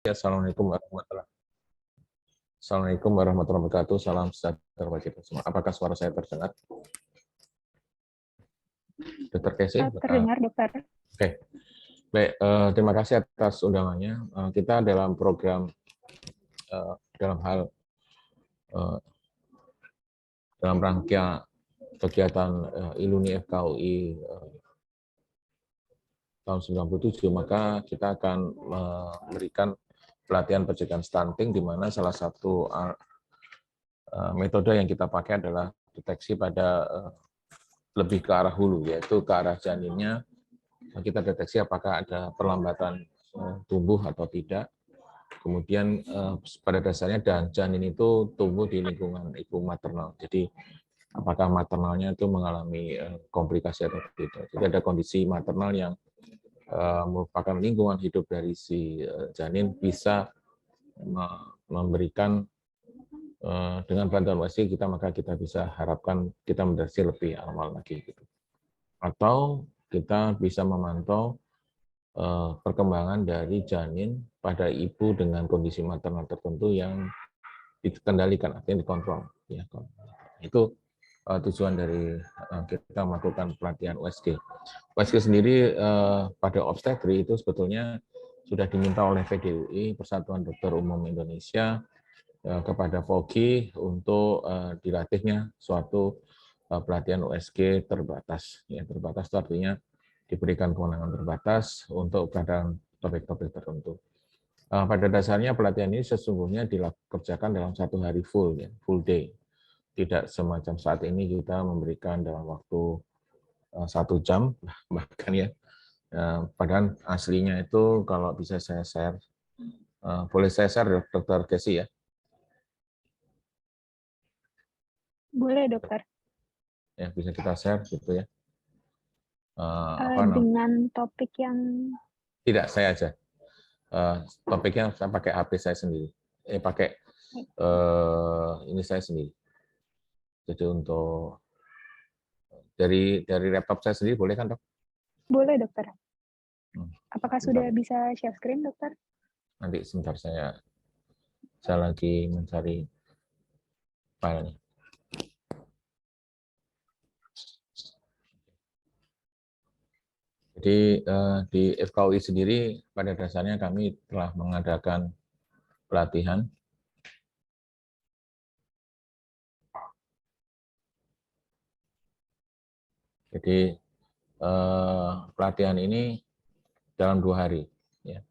Assalamualaikum warahmatullahi wabarakatuh. Salam sejahtera bagi kita semua. Apakah suara saya terdengar? Dokter Casey? Terdengar, dokter. Oke. Baik, terima kasih atas undangannya. Kita dalam program dalam rangka kegiatan Iluni FKUI tahun 97, maka kita akan memberikan pelatihan pencegahan stunting, di mana salah satu metode yang kita pakai adalah deteksi pada lebih ke arah hulu, yaitu ke arah janinnya. Kita deteksi apakah ada perlambatan tumbuh atau tidak. Kemudian pada dasarnya janin itu tumbuh di lingkungan ibu maternal. Jadi apakah maternalnya itu mengalami komplikasi atau tidak. Jadi ada kondisi maternal yang merupakan lingkungan hidup dari si janin, bisa memberikan dengan bantuan USG maka kita bisa harapkan kita mendeteksi lebih awal lagi gitu. Atau kita bisa memantau perkembangan dari janin pada ibu dengan kondisi maternal tertentu yang dikendalikan, artinya dikontrol. Ya, itu tujuan dari kita melakukan pelatihan USG. USG sendiri pada obstetri itu sebetulnya sudah diminta oleh PDUI, Persatuan Dokter Umum Indonesia, kepada FOGI untuk dilatihnya suatu pelatihan USG terbatas. Ya, terbatas itu artinya diberikan kewenangan terbatas untuk pada topik-topik tertentu. Pada dasarnya pelatihan ini sesungguhnya dikerjakan dalam satu hari full, ya, full day. Tidak semacam saat ini kita memberikan dalam waktu 1 jam, bahkan ya. Padahal aslinya itu kalau bisa saya share, boleh saya share, Dokter Casey ya? Boleh, dokter. Ya, bisa kita share gitu ya. Dengan topik yang... Tidak, saya aja. Topiknya saya pakai HP saya sendiri. Pakai ini saya sendiri. Jadi untuk dari laptop saya sendiri boleh kan, Dok? Boleh, dokter. Apakah Sebentar. sudah bisa share screen, dokter? Nanti sebentar, saya lagi mencari filenya. Jadi di FKUI sendiri pada dasarnya kami telah mengadakan pelatihan. Jadi pelatihan ini dalam 2 hari. Ya.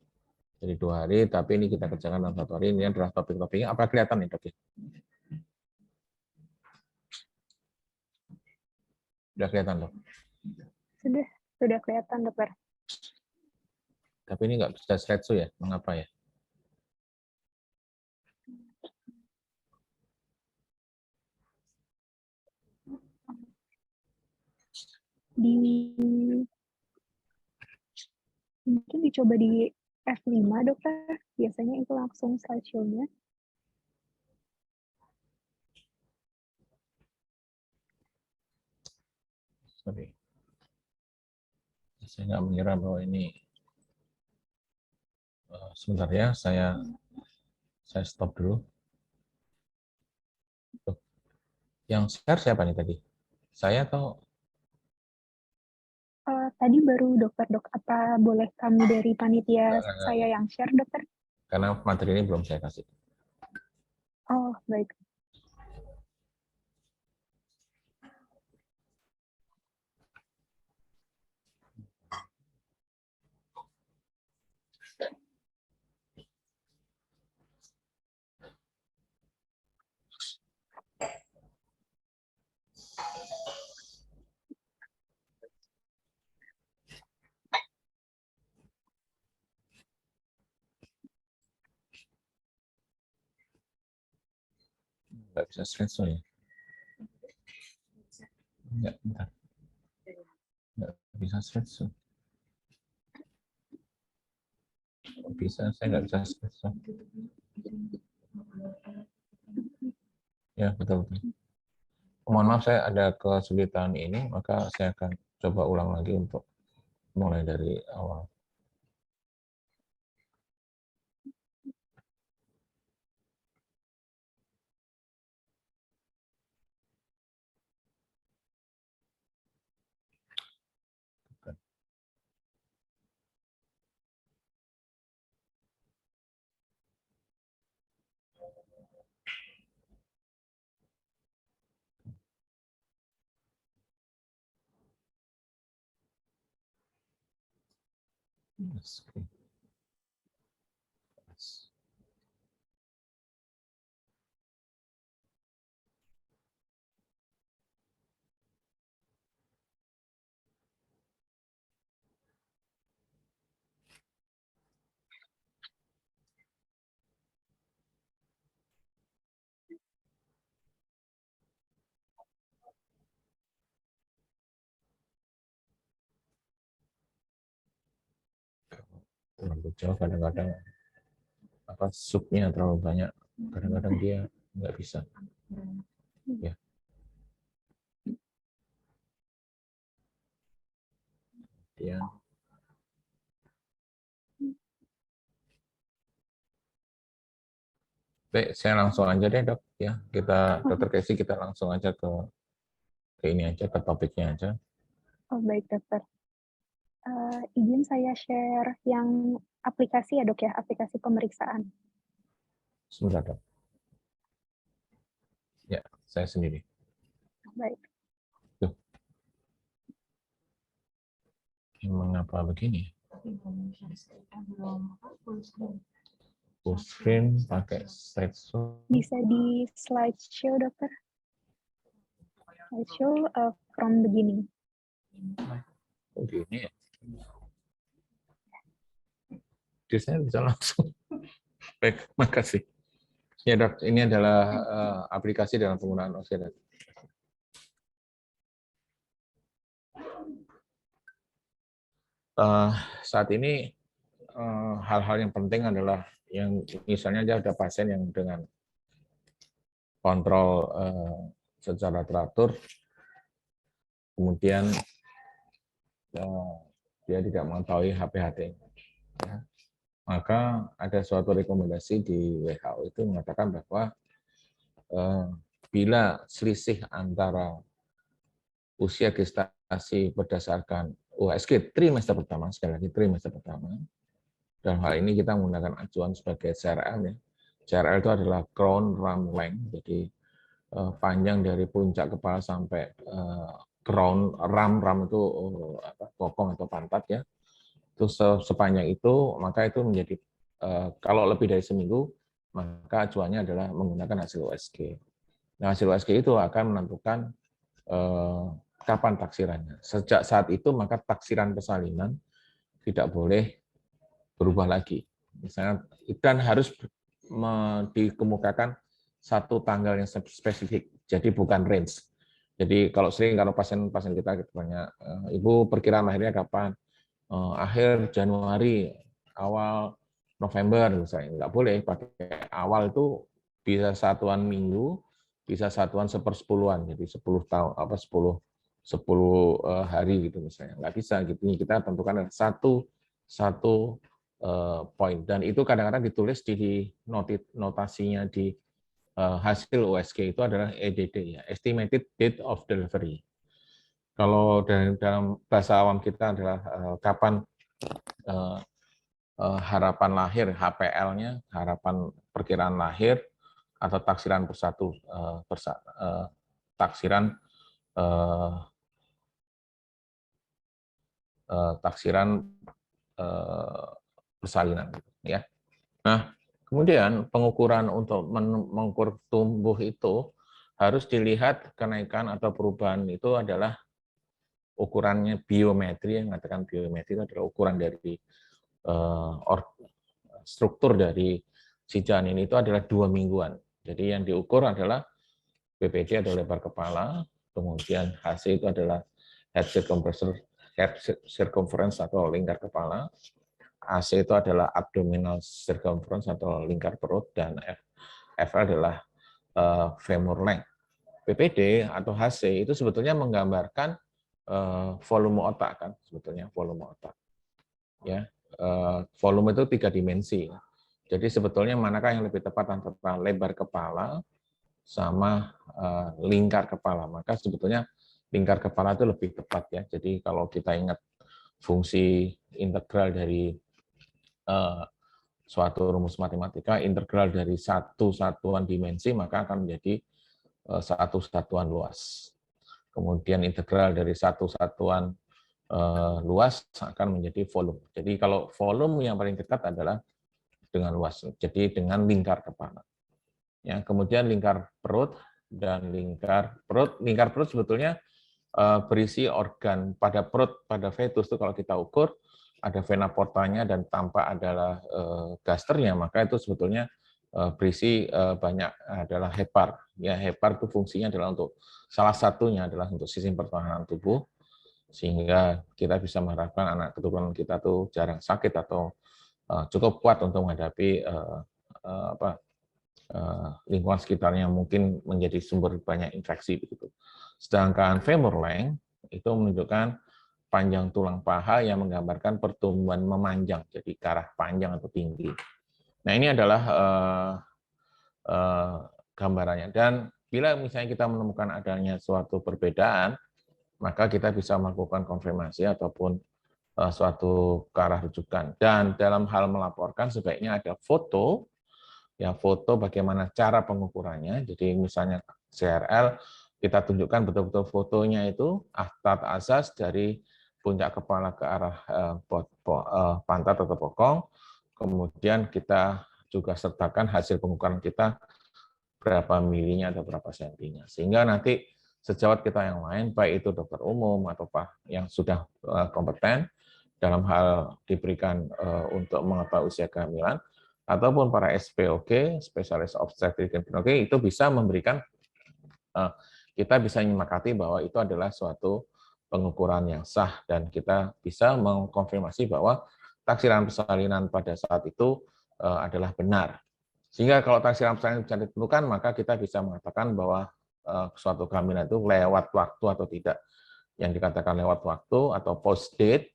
Jadi 2 hari, tapi ini kita kerjakan dalam 1 hari. Ini adalah topik-topiknya. Apa kelihatan nih, Dok? Sudah kelihatan, Dok? Sudah kelihatan, dokter. Tapi ini nggak bisa slideshow ya? Mengapa ya? Mungkin dicoba di F5, dokter. Biasanya itu langsung slideshow-nya. Sorry. Saya nggak mengira bahwa ini. Sebentar ya, saya stop dulu. Yang share siapa nih tadi? Saya atau? Tadi baru dokter, dok. Apa boleh kami dari panitia saya yang share, dokter? Karena materi ini belum saya kasih. Oh, baik. Nggak bisa slideshow ya? Nggak, bentar. Nggak bisa slideshow. Bisa, saya nggak bisa slideshow. Ya, betul-betul. Mohon maaf, saya ada kesulitan ini, maka saya akan coba ulang lagi untuk mulai dari awal. Terlalu jauh kadang-kadang subnya terlalu banyak, kadang-kadang dia nggak bisa. Ya. Kemudian baik, saya langsung aja deh dok ya, dokter Casey kita langsung aja ke ini aja, ke topiknya aja. Oh baik dokter. Izin saya share yang aplikasi ya dok ya, aplikasi pemeriksaan. Sebentar dok. Ya, saya sendiri. Baik. Tuh. Mengapa begini? Full screen pakai slideshow. Bisa di slideshow dokter. Slideshow from beginning. Oh gini ya. Jadi saya bisa langsung. Baik, makasih. Ya dok, ini adalah aplikasi dalam penggunaan OSCE. Saat ini hal-hal yang penting adalah yang misalnya aja ada pasien yang dengan kontrol secara teratur, kemudian dia tidak mengetahui HPHT. Ya. Maka ada suatu rekomendasi di WHO itu mengatakan bahwa bila selisih antara usia gestasi berdasarkan UHSG trimester pertama, sekali lagi trimester pertama, dalam hal ini kita menggunakan acuan sebagai CRL ya. CRL itu adalah crown ram length, jadi panjang dari puncak kepala sampai crown ram itu bokong atau pantat ya. Itu sepanjang itu, maka itu menjadi kalau lebih dari seminggu, maka acuannya adalah menggunakan hasil USG. Nah, hasil USG itu akan menentukan kapan taksirannya. Sejak saat itu, maka taksiran persalinan tidak boleh berubah lagi. Misalnya, dan harus dikemukakan satu tanggal yang spesifik, jadi bukan range. Jadi kalau pasien-pasien kita tanya, Ibu perkiraan lahirnya kapan? Akhir Januari, awal November misalnya. Nggak boleh pakai awal, itu bisa satuan minggu, bisa satuan sepersepuluhan, jadi 10 tahun 10 hari gitu misalnya. Nggak bisa gitu. Kita tentukan satu poin, dan itu kadang-kadang ditulis di notasinya di hasil USG itu adalah EDD ya, estimated date of delivery. Kalau dalam bahasa awam kita adalah kapan harapan lahir, HPL-nya, harapan perkiraan lahir atau taksiran taksiran persalinan ya. Nah, kemudian pengukuran untuk mengukur tumbuh itu harus dilihat kenaikan atau perubahan itu adalah ukurannya biometri, yang mengatakan biometri itu adalah ukuran dari struktur dari si janin itu adalah 2 mingguan. Jadi yang diukur adalah BPD atau lebar kepala, kemudian HC itu adalah head circumference atau lingkar kepala, AC itu adalah abdominal circumference atau lingkar perut, dan FL adalah femur length. BPD atau HC itu sebetulnya menggambarkan volume otak kan, sebetulnya volume otak. Ya, volume itu 3 dimensi. Jadi sebetulnya manakah yang lebih tepat antara lebar kepala sama lingkar kepala? Maka sebetulnya lingkar kepala itu lebih tepat ya. Jadi kalau kita ingat fungsi integral dari suatu rumus matematika, integral dari satu satuan dimensi maka akan menjadi satu satuan luas. Kemudian integral dari satu satuan luas akan menjadi volume. Jadi kalau volume yang paling dekat adalah dengan luas, jadi dengan lingkar kepala. Ya, kemudian lingkar perut dan lingkar perut sebetulnya berisi organ pada perut, pada fetus itu kalau kita ukur ada vena portanya dan tampak adalah gasternya, maka itu sebetulnya berisi banyak adalah hepar. Ya, hepar itu fungsinya adalah untuk salah satunya adalah untuk sistem pertahanan tubuh, sehingga kita bisa mengharapkan anak keturunan kita tuh jarang sakit atau cukup kuat untuk menghadapi lingkungan sekitarnya mungkin menjadi sumber banyak infeksi begitu. Sedangkan femur length itu menunjukkan panjang tulang paha yang menggambarkan pertumbuhan memanjang, jadi ke arah panjang atau tinggi. Nah, ini adalah gambarannya. Dan bila misalnya kita menemukan adanya suatu perbedaan, maka kita bisa melakukan konfirmasi ataupun suatu ke arah rujukan. Dan dalam hal melaporkan sebaiknya ada foto, ya foto bagaimana cara pengukurannya. Jadi misalnya CRL, kita tunjukkan betul-betul fotonya itu atas asas dari puncak kepala ke arah pantat atau bokong. Kemudian kita juga sertakan hasil pengukuran kita berapa milinya atau berapa sentinya. Sehingga nanti sejawat kita yang lain, baik itu dokter umum atau yang sudah kompeten dalam hal diberikan untuk mengetahui usia kehamilan, ataupun para SPOG, spesialis obstetrik dan gynekologi, itu bisa memberikan, kita bisa menyepakati bahwa itu adalah suatu pengukuran yang sah, dan kita bisa mengkonfirmasi bahwa taksiran persalinan pada saat itu adalah benar. Sehingga kalau taksiran persalinan bisa ditentukan, maka kita bisa mengatakan bahwa suatu kehamilan itu lewat waktu atau tidak. Yang dikatakan lewat waktu atau post date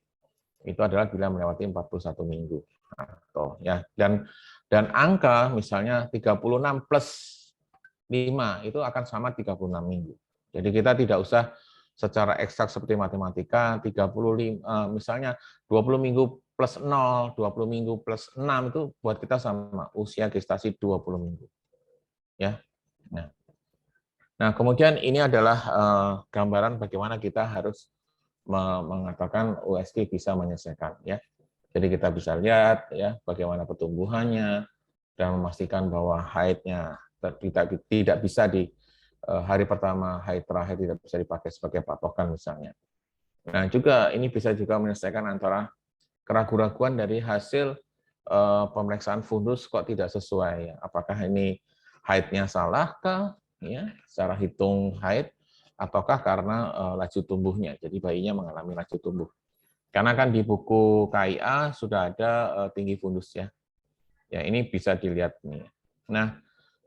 itu adalah bila melewati 41 minggu. Atau ya, dan angka misalnya 36 plus 5 itu akan sama 36 minggu. Jadi kita tidak usah secara eksak seperti matematika 35 misalnya 20 minggu plus 0, 20 minggu plus 6 itu buat kita sama usia gestasi 20 minggu. Ya. Nah, kemudian ini adalah gambaran bagaimana kita harus mengatakan USG bisa menyelesaikan, ya. Jadi kita bisa lihat ya bagaimana pertumbuhannya dan memastikan bahwa haidnya tidak bisa di hari pertama, haid terakhir tidak bisa dipakai sebagai patokan misalnya. Nah, juga ini bisa juga menyelesaikan antara keraguan-keraguan dari hasil pemeriksaan fundus kok tidak sesuai. Apakah ini haidnya salahkah? Ya, secara hitung haid, ataukah karena laju tumbuhnya, jadi bayinya mengalami laju tumbuh. Karena kan di buku KIA sudah ada tinggi fundus ya. Ya, ini bisa dilihat nih. Nah,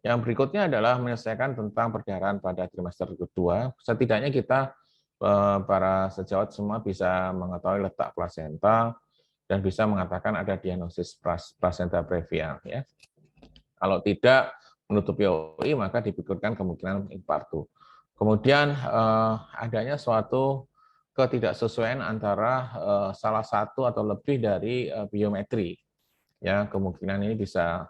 yang berikutnya adalah menyelesaikan tentang perdarahan pada trimester kedua. Setidaknya kita para sejawat semua bisa mengetahui letak plasenta dan bisa mengatakan ada diagnosis plasenta previal ya. Kalau tidak menutupi OI, maka dipikirkan kemungkinan infartu. Kemudian adanya suatu ketidaksesuaian antara salah satu atau lebih dari biometri. Ya, kemungkinan ini bisa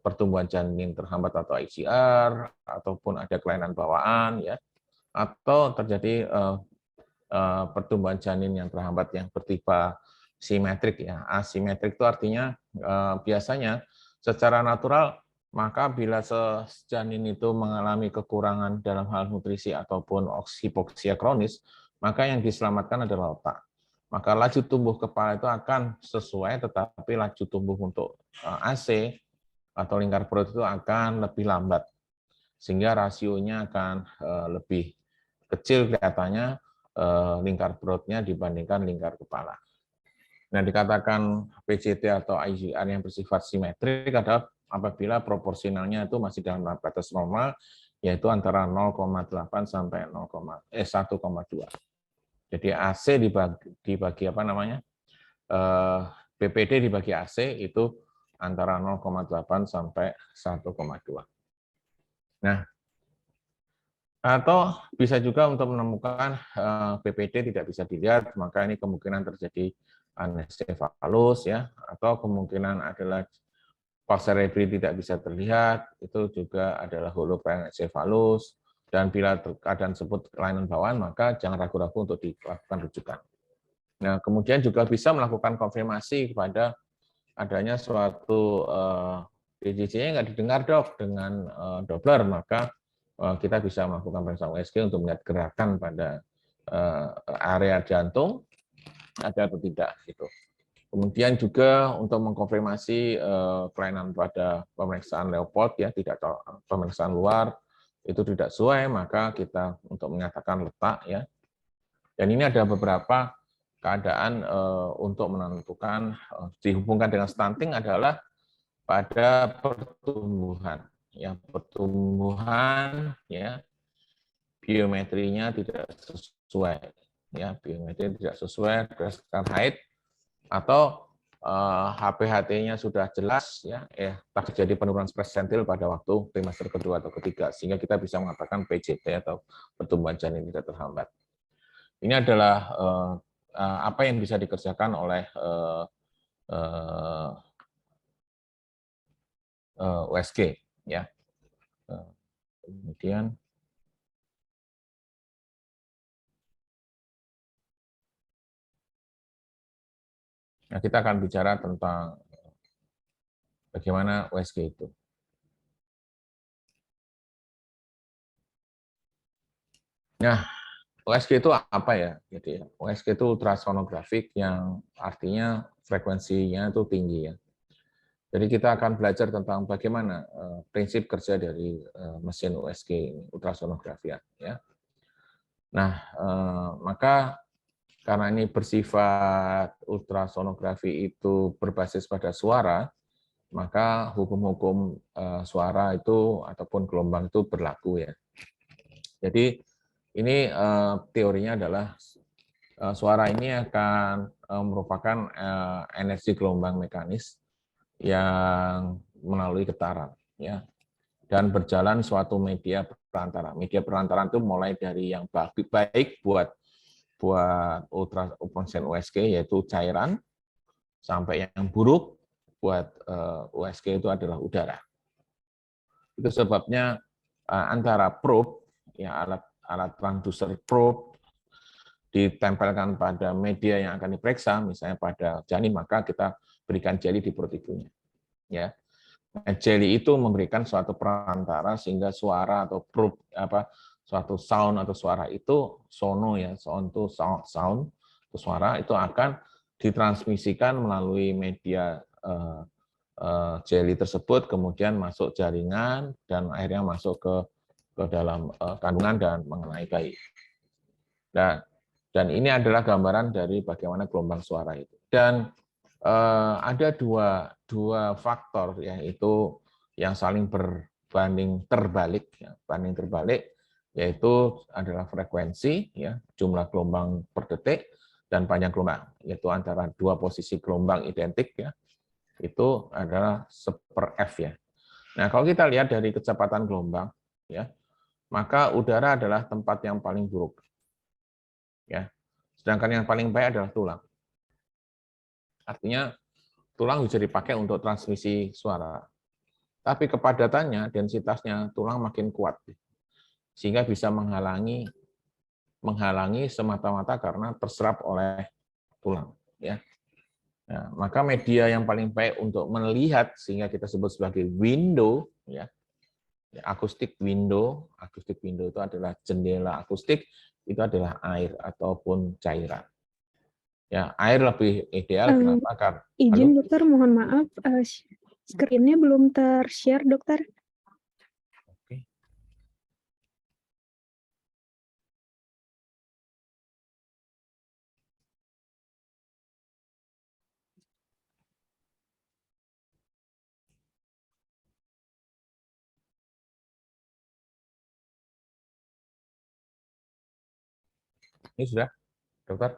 pertumbuhan janin terhambat atau ICR, ataupun ada kelainan bawaan, ya, atau terjadi pertumbuhan janin yang terhambat yang bertipe simetrik, ya. Asimetrik itu artinya biasanya secara natural, maka bila janin itu mengalami kekurangan dalam hal nutrisi ataupun hipoksia kronis, maka yang diselamatkan adalah otak. Maka laju tumbuh kepala itu akan sesuai, tetapi laju tumbuh untuk AC atau lingkar perut itu akan lebih lambat. Sehingga rasionya akan lebih kecil kelihatannya lingkar perutnya dibandingkan lingkar kepala. Nah, dikatakan PCT atau IGR yang bersifat simetrik adalah apabila proporsionalnya itu masih dalam batas normal, yaitu antara 0,8 sampai 1,2. Jadi AC dibagi apa namanya? BPD dibagi AC itu antara 0,8 sampai 1,2. Nah, atau bisa juga untuk menemukan BPD tidak bisa dilihat, maka ini kemungkinan terjadi anencefalus ya, atau kemungkinan adalah pars cerebri tidak bisa terlihat, itu juga adalah holoparencephalus, Dan bila keadaan tersebut kelainan bawaan, maka jangan ragu-ragu untuk dilakukan rujukan. Nah, kemudian juga bisa melakukan konfirmasi kepada adanya suatu DJJ-nya nggak didengar dok dengan Doppler, maka kita bisa melakukan pemeriksaan USG untuk melihat gerakan pada area jantung ada atau tidak gitu. Kemudian juga untuk mengkonfirmasi kelainan pada pemeriksaan Leopold ya, tidak pemeriksaan luar itu tidak sesuai, maka kita untuk menyatakan letak ya. Dan ini ada beberapa keadaan untuk menentukan dihubungkan dengan stunting adalah pada pertumbuhan ya, pertumbuhan ya, biometrinya tidak sesuai ya, biometri tidak sesuai berdasarkan height atau HPHT-nya sudah jelas ya, terjadi penurunan persentil pada waktu trimester kedua atau ketiga, sehingga kita bisa mengatakan PJT atau pertumbuhan janin tidak terhambat. Ini adalah apa yang bisa dikerjakan oleh USG ya. Kemudian nah, kita akan bicara tentang bagaimana USG itu. Nah, USG itu apa ya? Jadi USG itu ultrasonografik yang artinya frekuensinya itu tinggi ya. Jadi kita akan belajar tentang bagaimana prinsip kerja dari mesin USG ultrasonografi ya. Nah, maka karena ini bersifat ultrasonografi itu berbasis pada suara, maka hukum-hukum suara itu ataupun gelombang itu berlaku ya. Jadi ini teorinya adalah suara ini akan merupakan energi gelombang mekanis yang melalui getaran ya, dan berjalan suatu media perantara. Media perantara itu mulai dari yang baik buat ultrasound USG yaitu cairan, sampai yang buruk buat USG itu adalah udara. Itu sebabnya antara probe ya, alat transducer probe ditempelkan pada media yang akan diperiksa, misalnya pada janin, maka kita berikan jeli di perut ibunya. Ya, jeli itu memberikan suatu perantara sehingga suara atau probe suatu sound atau suara itu sono ya, sound itu suara itu akan ditransmisikan melalui media jeli tersebut, kemudian masuk jaringan dan akhirnya masuk ke dalam kandungan dan mengenai bayi. Dan ini adalah gambaran dari bagaimana gelombang suara itu. Dan ada dua faktor yaitu yang saling berbanding terbalik ya, banding terbalik, yaitu adalah frekuensi ya, jumlah gelombang per detik dan panjang gelombang, yaitu antara dua posisi gelombang identik ya, itu adalah 1/f ya. Nah, kalau kita lihat dari kecepatan gelombang ya, maka udara adalah tempat yang paling buruk ya. Sedangkan yang paling baik adalah tulang. Artinya tulang bisa dipakai untuk transmisi suara. Tapi kepadatannya, densitasnya tulang makin kuat. Sehingga bisa menghalangi semata-mata karena terserap oleh tulang. Ya. Nah, maka media yang paling baik untuk melihat, sehingga kita sebut sebagai window, ya, akustik window itu adalah jendela akustik, itu adalah air ataupun cairan. Ya, air lebih ideal, kenapa? Karena izin dokter, mohon maaf, screen-nya belum ter-share dokter. Oke. Ini sudah, dokter?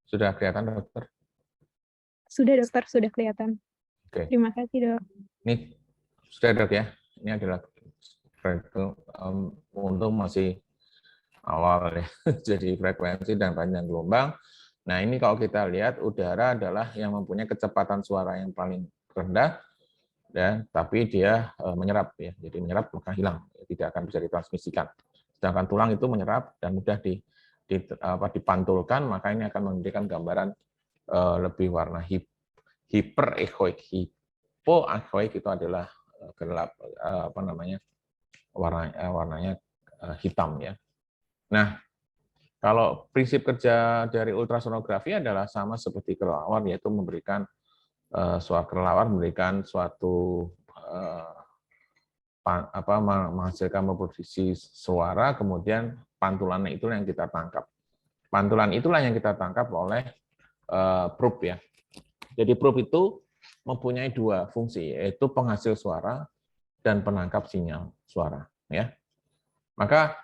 Sudah kelihatan, dokter? Sudah dokter, sudah kelihatan. Oke. Terima kasih dok. Ini sudah dok ya. Ini adalah untuk masih awal ya. Jadi frekuensi dan panjang gelombang. Nah ini kalau kita lihat udara adalah yang mempunyai kecepatan suara yang paling rendah ya, tapi dia menyerap ya. Jadi menyerap maka hilang, tidak akan bisa ditransmisikan. Sedangkan tulang itu menyerap dan mudah dipantulkan, maka ini akan memberikan gambaran lebih warna hiperechoik. Hipoechoik itu adalah gelap, warnanya hitam ya. Nah, kalau prinsip kerja dari ultrasonografi adalah sama seperti kelelawar, yaitu memberikan kelelawar memberikan suatu menghasilkan memproduksi suara, kemudian pantulannya itulah yang kita tangkap. Pantulan itulah yang kita tangkap oleh probe ya. Jadi probe itu mempunyai dua fungsi, yaitu penghasil suara dan penangkap sinyal suara ya. Maka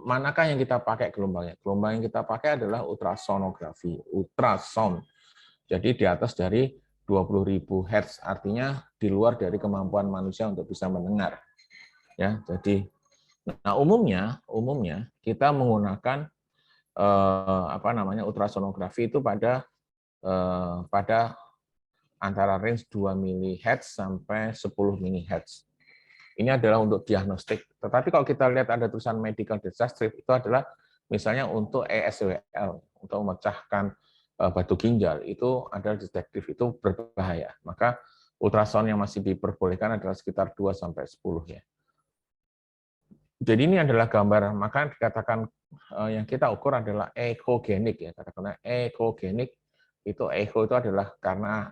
manakah yang kita pakai gelombangnya? Gelombang yang kita pakai adalah ultrasonografi, ultrasound. Jadi di atas dari 20.000 Hz, artinya di luar dari kemampuan manusia untuk bisa mendengar. Ya, jadi umumnya kita menggunakan ultrasonografi itu pada antara range 2 mHz sampai 10 mHz. Ini adalah untuk diagnostik. Tetapi kalau kita lihat ada tulisan medical disaster, itu adalah misalnya untuk ESWL, untuk memecahkan batu ginjal, itu adalah detektif, itu berbahaya. Maka ultrasound yang masih diperbolehkan adalah sekitar 2 sampai 10 ya. Jadi ini adalah gambar, maka dikatakan yang kita ukur adalah ekogenik ya. Katakanlah ekogenik, itu echo itu adalah karena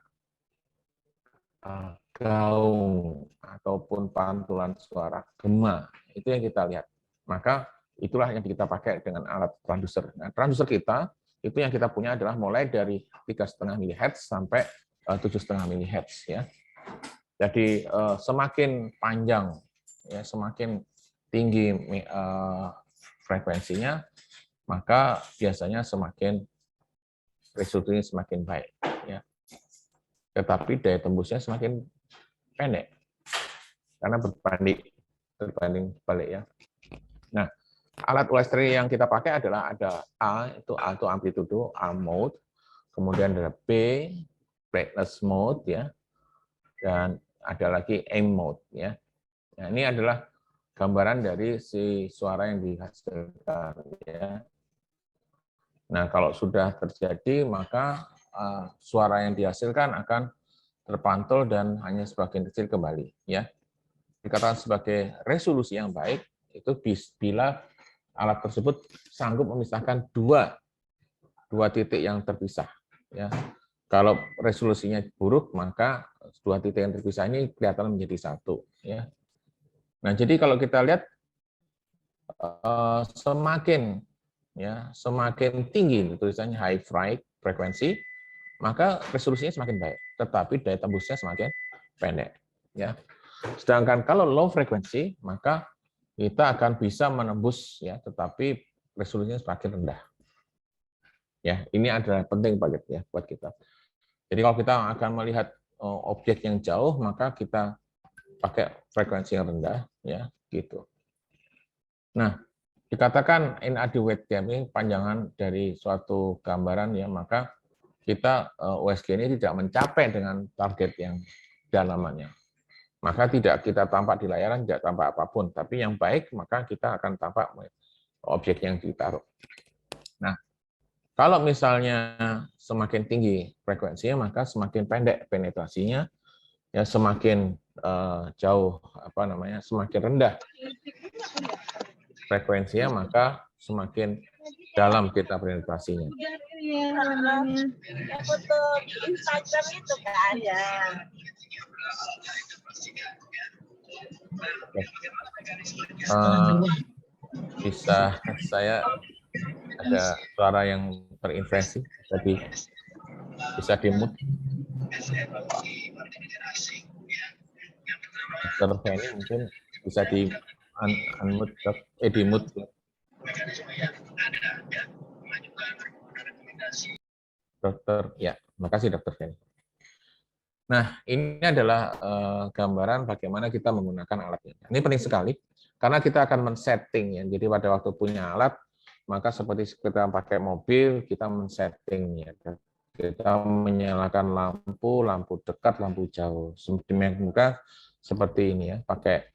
gaung ataupun pantulan suara gema, itu yang kita lihat. Maka itulah yang kita pakai dengan alat transducer. Nah, transducer kita itu yang kita punya adalah mulai dari 3,5 mHz sampai 7,5 mHz ya. Jadi semakin panjang ya, semakin tinggi frekuensinya, maka biasanya semakin resolusinya semakin baik ya. Tetapi daya tembusnya semakin pendek karena berbanding balik ya. Nah, alat UST yang kita pakai adalah ada A itu amplitudo, A mode, kemudian ada B brightness mode ya, dan ada lagi aim mode ya. Nah, ini adalah gambaran dari si suara yang dihasilkan ya. Nah, kalau sudah terjadi maka suara yang dihasilkan akan terpantul dan hanya sebagian kecil kembali ya. Dikatakan sebagai resolusi yang baik itu bila alat tersebut sanggup memisahkan dua titik yang terpisah ya. Kalau resolusinya buruk maka dua titik yang terpisah ini kelihatan menjadi satu ya. Nah, jadi kalau kita lihat semakin tinggi tulisannya high frequency, maka resolusinya semakin baik, tetapi daya tembusnya semakin pendek. Ya. Sedangkan kalau low frequency, maka kita akan bisa menembus, ya, tetapi resolusinya semakin rendah. Ya, ini adalah penting banget ya buat kita. Jadi kalau kita akan melihat objek yang jauh, maka kita pakai frekuensi yang rendah, ya, gitu. Nah, dikatakan inadequate gap ini panjangan dari suatu gambaran ya, maka kita USG ini tidak mencapai dengan target yang dalamannya. Maka tidak kita tampak di layaran, tidak tampak apapun. Tapi yang baik, maka kita akan tampak objek yang ditaruh. Nah, kalau misalnya semakin tinggi frekuensinya, maka semakin pendek penetrasinya, ya semakin jauh, semakin rendah frekuensinya, maka semakin dalam kita penetrasinya. Yang foto Instagram itu kan ya. Bisa saya ada suara yang terinfeksi, jadi bisa di-mute. Dr. Feni mungkin bisa di-mute. Dokter, ya, makasih Dokter Feni. Nah, ini adalah gambaran bagaimana kita menggunakan alatnya. Ini penting sekali, karena kita akan men-setting ya. Jadi pada waktu punya alat, maka seperti kita pakai mobil, kita men-settingnya. Kita menyalakan lampu dekat, lampu jauh. Sedemikian seperti ini ya, pakai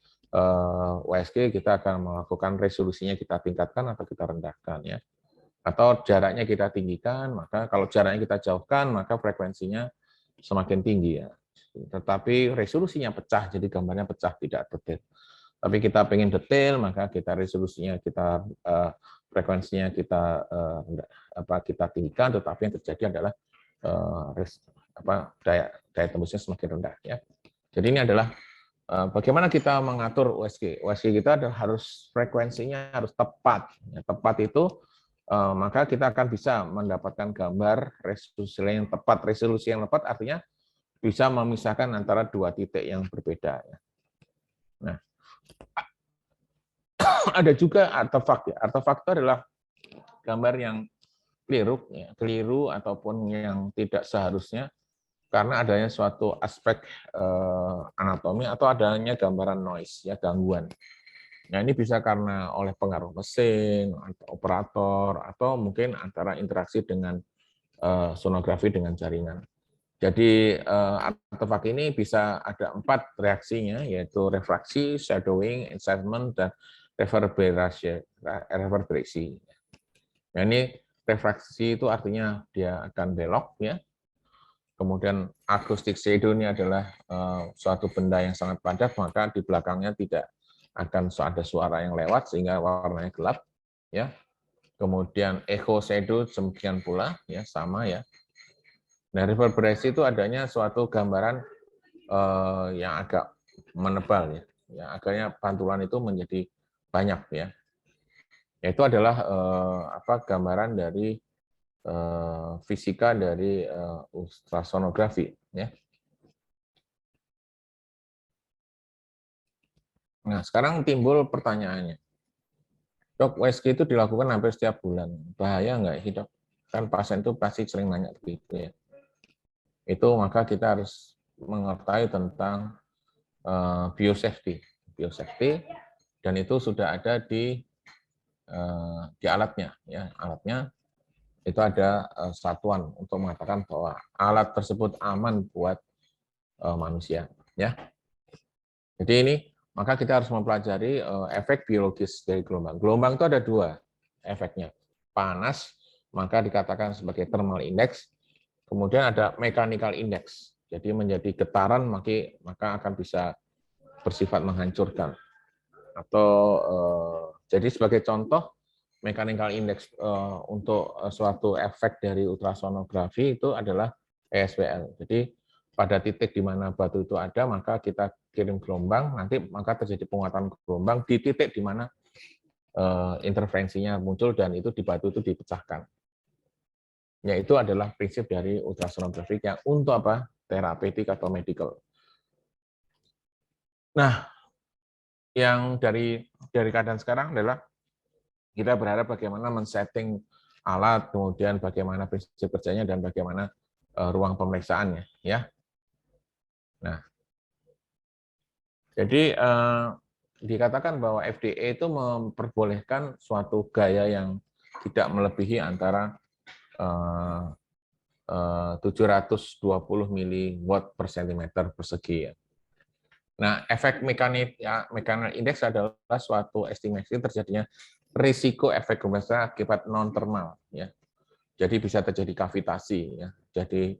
USG kita akan melakukan resolusinya kita tingkatkan atau kita rendahkan ya. Atau jaraknya kita tinggikan, maka kalau jaraknya kita jauhkan, maka frekuensinya semakin tinggi ya. Tetapi resolusinya pecah, jadi gambarnya pecah, tidak detail. Tapi kita pengen detail, maka kita resolusinya kita frekuensinya kita kita tinggikan, tetapi yang terjadi adalah daya tembusnya semakin rendah ya. Jadi ini adalah bagaimana kita mengatur USG. USG kita harus frekuensinya harus tepat. Ya, tepat itu maka kita akan bisa mendapatkan gambar resolusi yang tepat. Resolusi yang tepat artinya bisa memisahkan antara dua titik yang berbeda. Nah, ada juga artefak. Ya. Artefak itu adalah gambar yang keliru ataupun yang tidak seharusnya karena adanya suatu aspek anatomi atau adanya gambaran noise, ya gangguan. Nah, ini bisa karena oleh pengaruh mesin, atau operator, atau mungkin antara interaksi dengan sonografi dengan jaringan. Jadi artefak ini bisa ada 4 reaksinya, yaitu refraksi, shadowing, enhancement, dan reverberasi. Nah, ini refraksi itu artinya dia akan belok, ya. Kemudian acoustic shadow ini adalah suatu benda yang sangat padat, maka di belakangnya tidak akan ada suara yang lewat sehingga warnanya gelap, ya. Kemudian echo shadow demikian pula, ya sama ya. Nah, reverberasi itu adanya suatu gambaran yang agak menebal ya. Ya, akhirnya pantulan itu menjadi banyak ya. Itu adalah gambaran dari fisika dari ultrasonografi ya. Nah, sekarang timbul pertanyaannya. Dok, USG itu dilakukan hampir setiap bulan. Bahaya nggak sih, Dok? Kan pasien itu pasti sering nanya begitu ya. Itu maka kita harus mengetahui tentang biosafety, dan itu sudah ada di alatnya. Ya, alatnya itu ada satuan untuk mengatakan bahwa alat tersebut aman buat manusia. Ya, jadi ini maka kita harus mempelajari efek biologis dari gelombang. Gelombang itu ada 2 efeknya. Panas, maka dikatakan sebagai thermal index. Kemudian ada mechanical index. Jadi menjadi getaran, maka akan bisa bersifat menghancurkan. Atau jadi sebagai contoh, mechanical index untuk suatu efek dari ultrasonografi itu adalah ESBL. Jadi pada titik di mana batu itu ada, maka kita kirim gelombang, nanti maka terjadi penguatan gelombang di titik di mana interferensinya muncul dan itu di batu itu dipecahkan. Ya, itu adalah prinsip dari ultrasonografi yang untuk apa? Terapeutik atau medical. Nah, yang dari keadaan sekarang adalah kita berharap bagaimana men-setting alat, kemudian bagaimana prinsip kerjanya dan bagaimana ruang pemeriksaannya, ya. Nah, jadi dikatakan bahwa FDA itu memperbolehkan suatu gaya yang tidak melebihi antara 720 miliwatt per centimeter persegi. Ya. Nah, efek mechanical index adalah suatu estimasi terjadinya risiko efek gelombang akibat non-thermal. Ya. Jadi bisa terjadi kavitasi. Ya. Jadi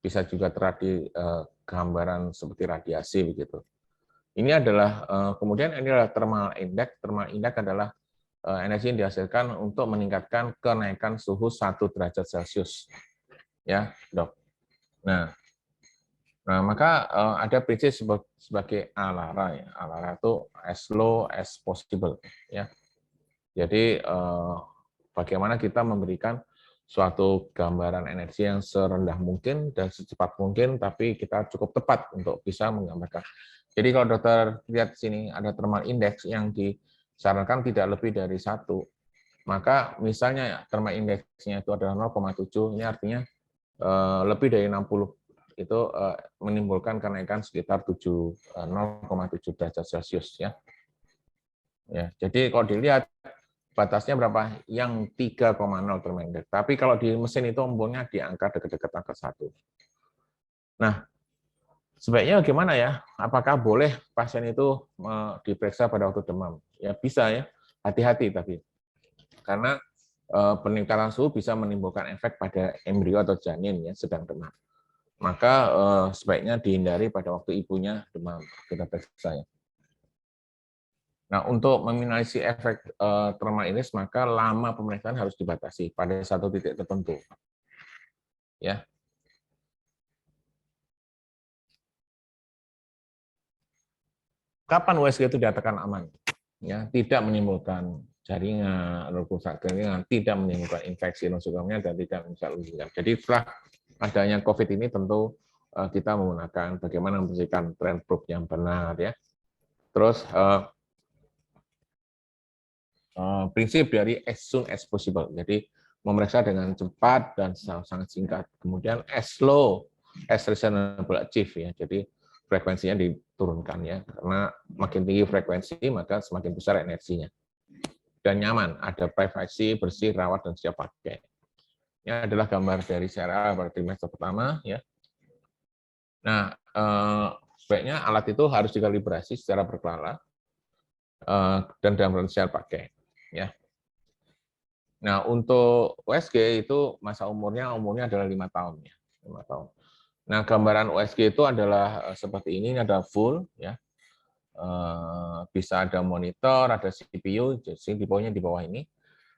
bisa juga terjadi gambaran seperti radiasi begitu. Ini adalah kemudian ini adalah thermal index. Thermal index adalah energi yang dihasilkan untuk meningkatkan kenaikan suhu 1 derajat Celcius. Ya, Dok. Nah, maka ada prinsip sebagai alara ya. Alara itu as low as possible ya. Jadi bagaimana kita memberikan suatu gambaran energi yang serendah mungkin dan secepat mungkin, tapi kita cukup tepat untuk bisa menggambarkan. Jadi kalau dokter lihat sini ada thermal index yang disarankan tidak lebih dari 1, maka misalnya thermal index-nya itu adalah 0,7, ini artinya lebih dari 60 itu menimbulkan kenaikan sekitar 0,7 derajat Celcius ya. Ya, jadi kalau dilihat batasnya berapa? Yang 3,0 Termendek. Tapi kalau di mesin itu umumnya di angka dekat-dekat angka 1. Nah, sebaiknya bagaimana ya? Apakah boleh pasien itu diperiksa pada waktu demam? Ya bisa ya, hati-hati tapi. Karena peningkatan suhu bisa menimbulkan efek pada embrio atau janin ya sedang demam. Maka sebaiknya dihindari pada waktu ibunya demam, kita periksa ya. Nah, untuk meminimalisir efek thermal illness, maka lama pemeriksaan harus dibatasi pada satu titik tertentu. Ya. Kapan USG itu dikatakan aman? Ya, tidak menimbulkan jaringan, rusak jaringan, tidak menimbulkan infeksi nosocomial dan tidak menimbulkan. Jadi setelah adanya COVID ini tentu kita menggunakan bagaimana membersihkan trend proof yang benar ya. Terus prinsip dari as soon as possible. Jadi memeriksa dengan cepat dan sangat singkat. Kemudian as low as reasonable achieve ya. Jadi frekuensinya diturunkan ya. Karena makin tinggi frekuensi maka semakin besar energinya. Dan nyaman, ada privasi, bersih, rawat dan siap pakai. Ini adalah gambar dari CRA pada trimester pertama ya. Nah, sebaiknya alat itu harus dikalibrasi secara berkala dan dalam siap pakai ya. Nah, untuk USG itu masa umurnya adalah 5 tahun ya, 5 tahun. Nah, gambaran USG itu adalah seperti ini ada full ya. Bisa ada monitor, ada CPU, jadi di bawah ini.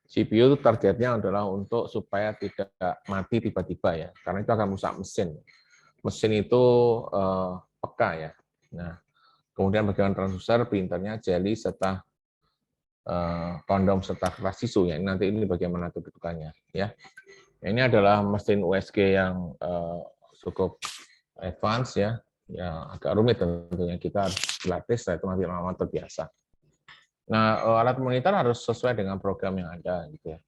CPU itu targetnya adalah untuk supaya tidak mati tiba-tiba ya, karena itu akan merusak mesin. Mesin itu peka ya. Nah, kemudian bagian transducer, printernya, jeli serta kondom serta kertas tisu ya. Nanti ini bagaimana kedudukannya ya. Ini adalah mesin USG yang cukup advance ya, agak rumit tentunya kita harus dilatih setelah itu nanti lama terbiasa. Nah, alat monitor harus sesuai dengan program yang ada gitu ya.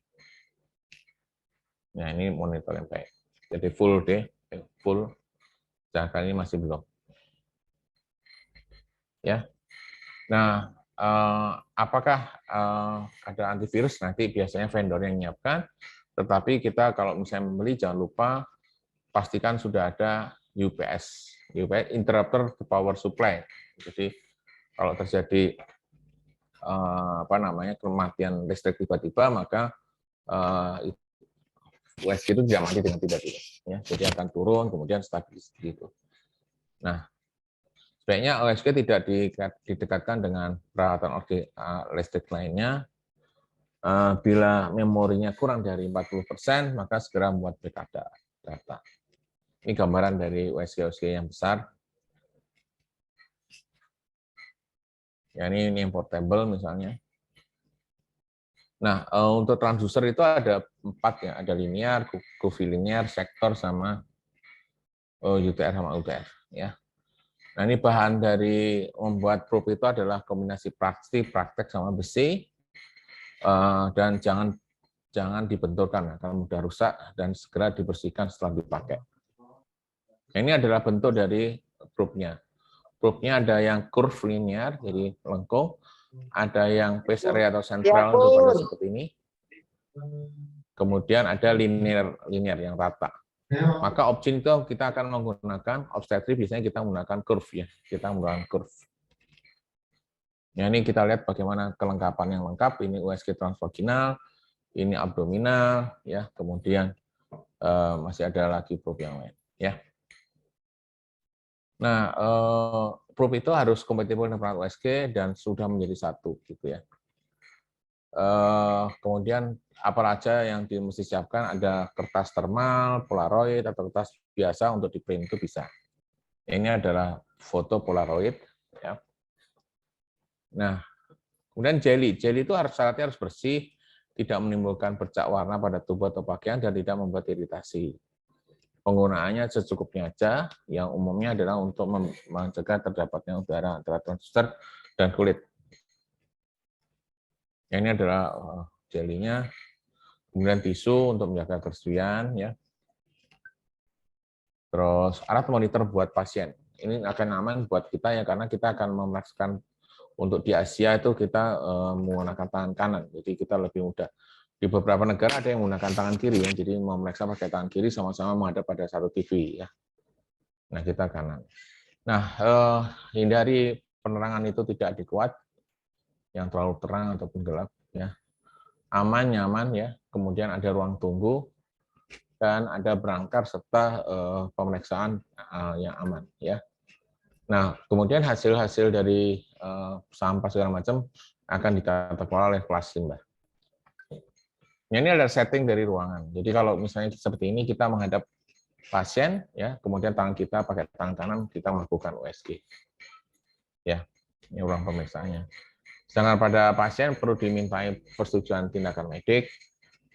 Nah, ini monitor yang baik. Jadi full deh, full. Sedangkan ini masih belum. Ya. Nah, apakah ada antivirus? Nanti biasanya vendor yang menyiapkan, tetapi kita kalau misalnya membeli jangan lupa pastikan sudah ada UPS, interrupter to power supply. Jadi kalau terjadi kematian listrik tiba-tiba, maka USG itu tidak mati dengan tiba-tiba. Ya, jadi akan turun, kemudian stabil gitu. Nah, sebaiknya USG tidak didekatkan dengan peralatan listrik lainnya. Bila memorinya kurang dari 40%, maka segera membuat backup data. Ini gambaran dari USG yang besar. Ya, ini yang portable misalnya. Nah, untuk transducer itu ada 4 ya, ada linear, curvilinear, sektor sama UTR sama UTR ya. Nah, ini bahan dari membuat probe itu adalah kombinasi praktek sama besi dan jangan dibenturkan, akan mudah rusak dan segera dibersihkan setelah dipakai. Nah, ini adalah bentuk dari probe-nya. Probe-nya ada yang curve linear, jadi lengkung, ada yang phase area atau sentral itu seperti ini. Kemudian ada linear yang rata. Maka opsin itu kita akan menggunakan obstetrik, biasanya kita menggunakan curve ya. Kita menggunakan curve. Nah, ini kita lihat bagaimana kelengkapan yang lengkap. Ini USG transvaginal, ini abdominal ya, kemudian masih ada lagi probe yang lain ya. Nah, probe itu harus kompatibel dengan peralatan USG dan sudah menjadi satu gitu ya. Kemudian apa aja yang mesti siapkan, ada kertas termal, polaroid atau kertas biasa untuk di print itu bisa. Ini adalah foto polaroid ya. Nah, kemudian jeli itu syaratnya harus bersih, tidak menimbulkan bercak warna pada tubuh atau pakaian dan tidak membuat iritasi. Penggunaannya secukupnya aja, yang umumnya adalah untuk mencegah terdapatnya udara antara transducer dan kulit. Ini adalah jelinya. Kemudian tisu untuk menjaga kebersihan ya. Terus alat monitor buat pasien. Ini akan aman buat kita ya karena kita akan memeriksakan Untuk di Asia itu kita menggunakan tangan kanan, jadi kita lebih mudah. Di beberapa negara ada yang menggunakan tangan kiri ya, jadi memeriksa pakai tangan kiri sama-sama menghadap pada satu TV ya. Nah kita kanan. Nah hindari penerangan itu tidak adekuat, yang terlalu terang ataupun gelap ya. Aman, nyaman ya. Kemudian ada ruang tunggu dan ada berangkar serta pemeriksaan yang aman ya. Nah kemudian hasil-hasil dari sampah segala macam akan ditata kelola oleh kelas limbah. Ini ada setting dari ruangan. Jadi kalau misalnya seperti ini kita menghadap pasien, ya, kemudian tangan kita pakai tangan kanan kita melakukan USG, ya, ini ruang pemeriksaannya. Sedangkan pada pasien perlu dimintai persetujuan tindakan medik,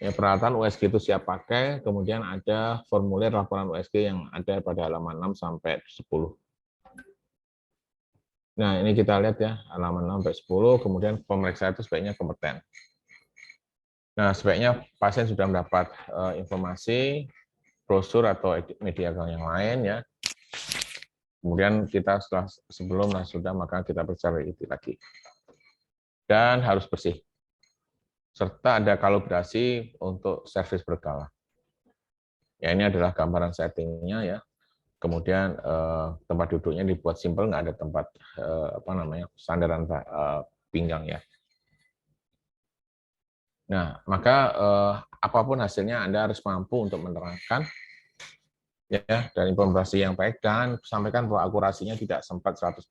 ya, peralatan USG itu siap pakai, kemudian ada formulir laporan USG yang ada pada halaman 6 sampai 10. Nah ini kita lihat ya halaman 6 sampai 10, kemudian pemeriksa itu sebaiknya kompeten. Nah, sebaiknya pasien sudah mendapat informasi, brosur atau media yang lain ya. Kemudian kita setelah sebelum dan sudah maka kita periksa itu lagi. Dan harus bersih. Serta ada kalibrasi untuk servis berkala. Ya ini adalah gambaran settingnya ya. Kemudian tempat duduknya dibuat simpel, nggak ada tempat sandaran pinggang ya. Nah, maka apapun hasilnya Anda harus mampu untuk menerangkan ya dari informasi yang baik dan sampaikan bahwa akurasinya tidak sempat 100%.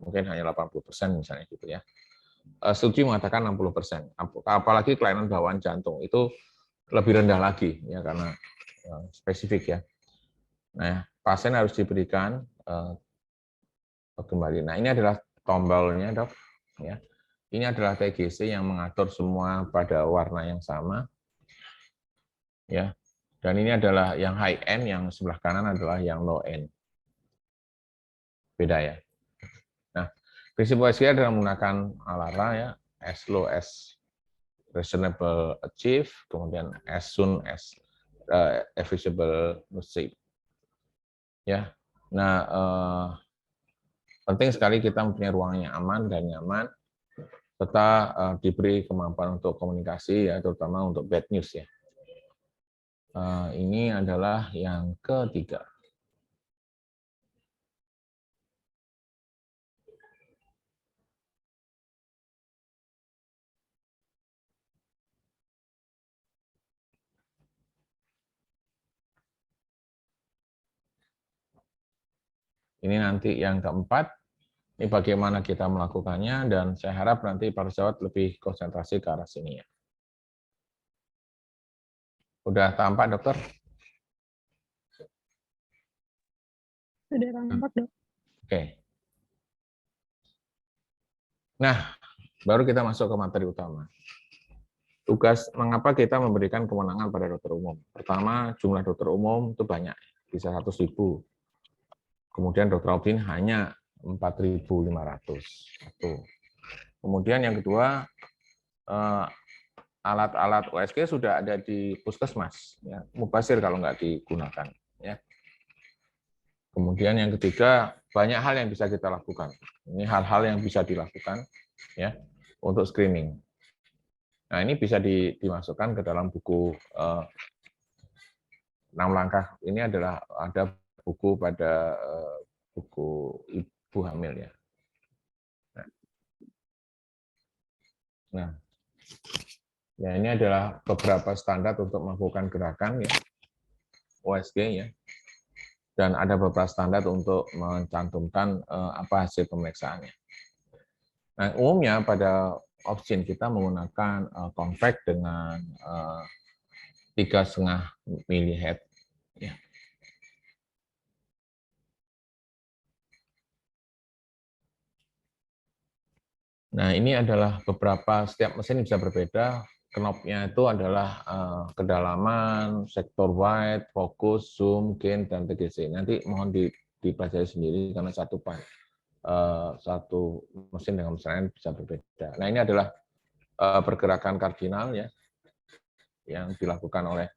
Mungkin hanya 80% misalnya gitu ya. Studi mengatakan 60%. Apalagi kelainan bawaan jantung itu lebih rendah lagi ya karena spesifik ya. Nah, pasien harus diberikan kembali. Nah, ini adalah tombolnya, Dok, ya. Ini adalah TGC yang mengatur semua pada warna yang sama. Ya. Dan ini adalah yang high end, yang sebelah kanan adalah yang low end. Beda ya. Nah, prinsip USG adalah menggunakan ALARA ya, as low as reasonable achieve, kemudian as soon as feasible achieve. Ya. Nah, penting sekali kita mempunyai ruang yang aman dan nyaman, serta diberi kemampuan untuk komunikasi ya, terutama untuk bad news ya. Ini adalah yang ketiga. Ini nanti yang keempat. Ini bagaimana kita melakukannya, dan saya harap nanti para sejawat lebih konsentrasi ke arah sini ya. Udah tampak, Dokter? Sudah tampak, Dok. Oke. Nah, baru kita masuk ke materi utama. Tugas mengapa kita memberikan kewenangan pada dokter umum. Pertama, jumlah dokter umum itu banyak, bisa 100.000. Kemudian dokter opin hanya 4.500. Kemudian yang kedua, alat-alat USG sudah ada di puskesmas, ya, mubazir kalau nggak digunakan. Ya. Kemudian yang ketiga, banyak hal yang bisa kita lakukan. Ini hal-hal yang bisa dilakukan ya untuk screening. Nah ini bisa dimasukkan ke dalam buku 6 langkah. Ini adalah ada buku pada buku ibu hamil ya. Nah, ya ini adalah beberapa standar untuk melakukan gerakan ya, USG ya. Dan ada beberapa standar untuk mencantumkan apa hasil pemeriksaannya. Nah, umumnya pada opsin kita menggunakan compact dengan 3,5 mH. Ya. Nah, ini adalah beberapa, setiap mesin bisa berbeda. Knobnya itu adalah kedalaman, sektor wide, fokus, zoom, gain, dan TGC. Nanti mohon dipelajari sendiri karena satu mesin dengan mesin lain bisa berbeda. Nah, ini adalah pergerakan kardinal ya yang dilakukan oleh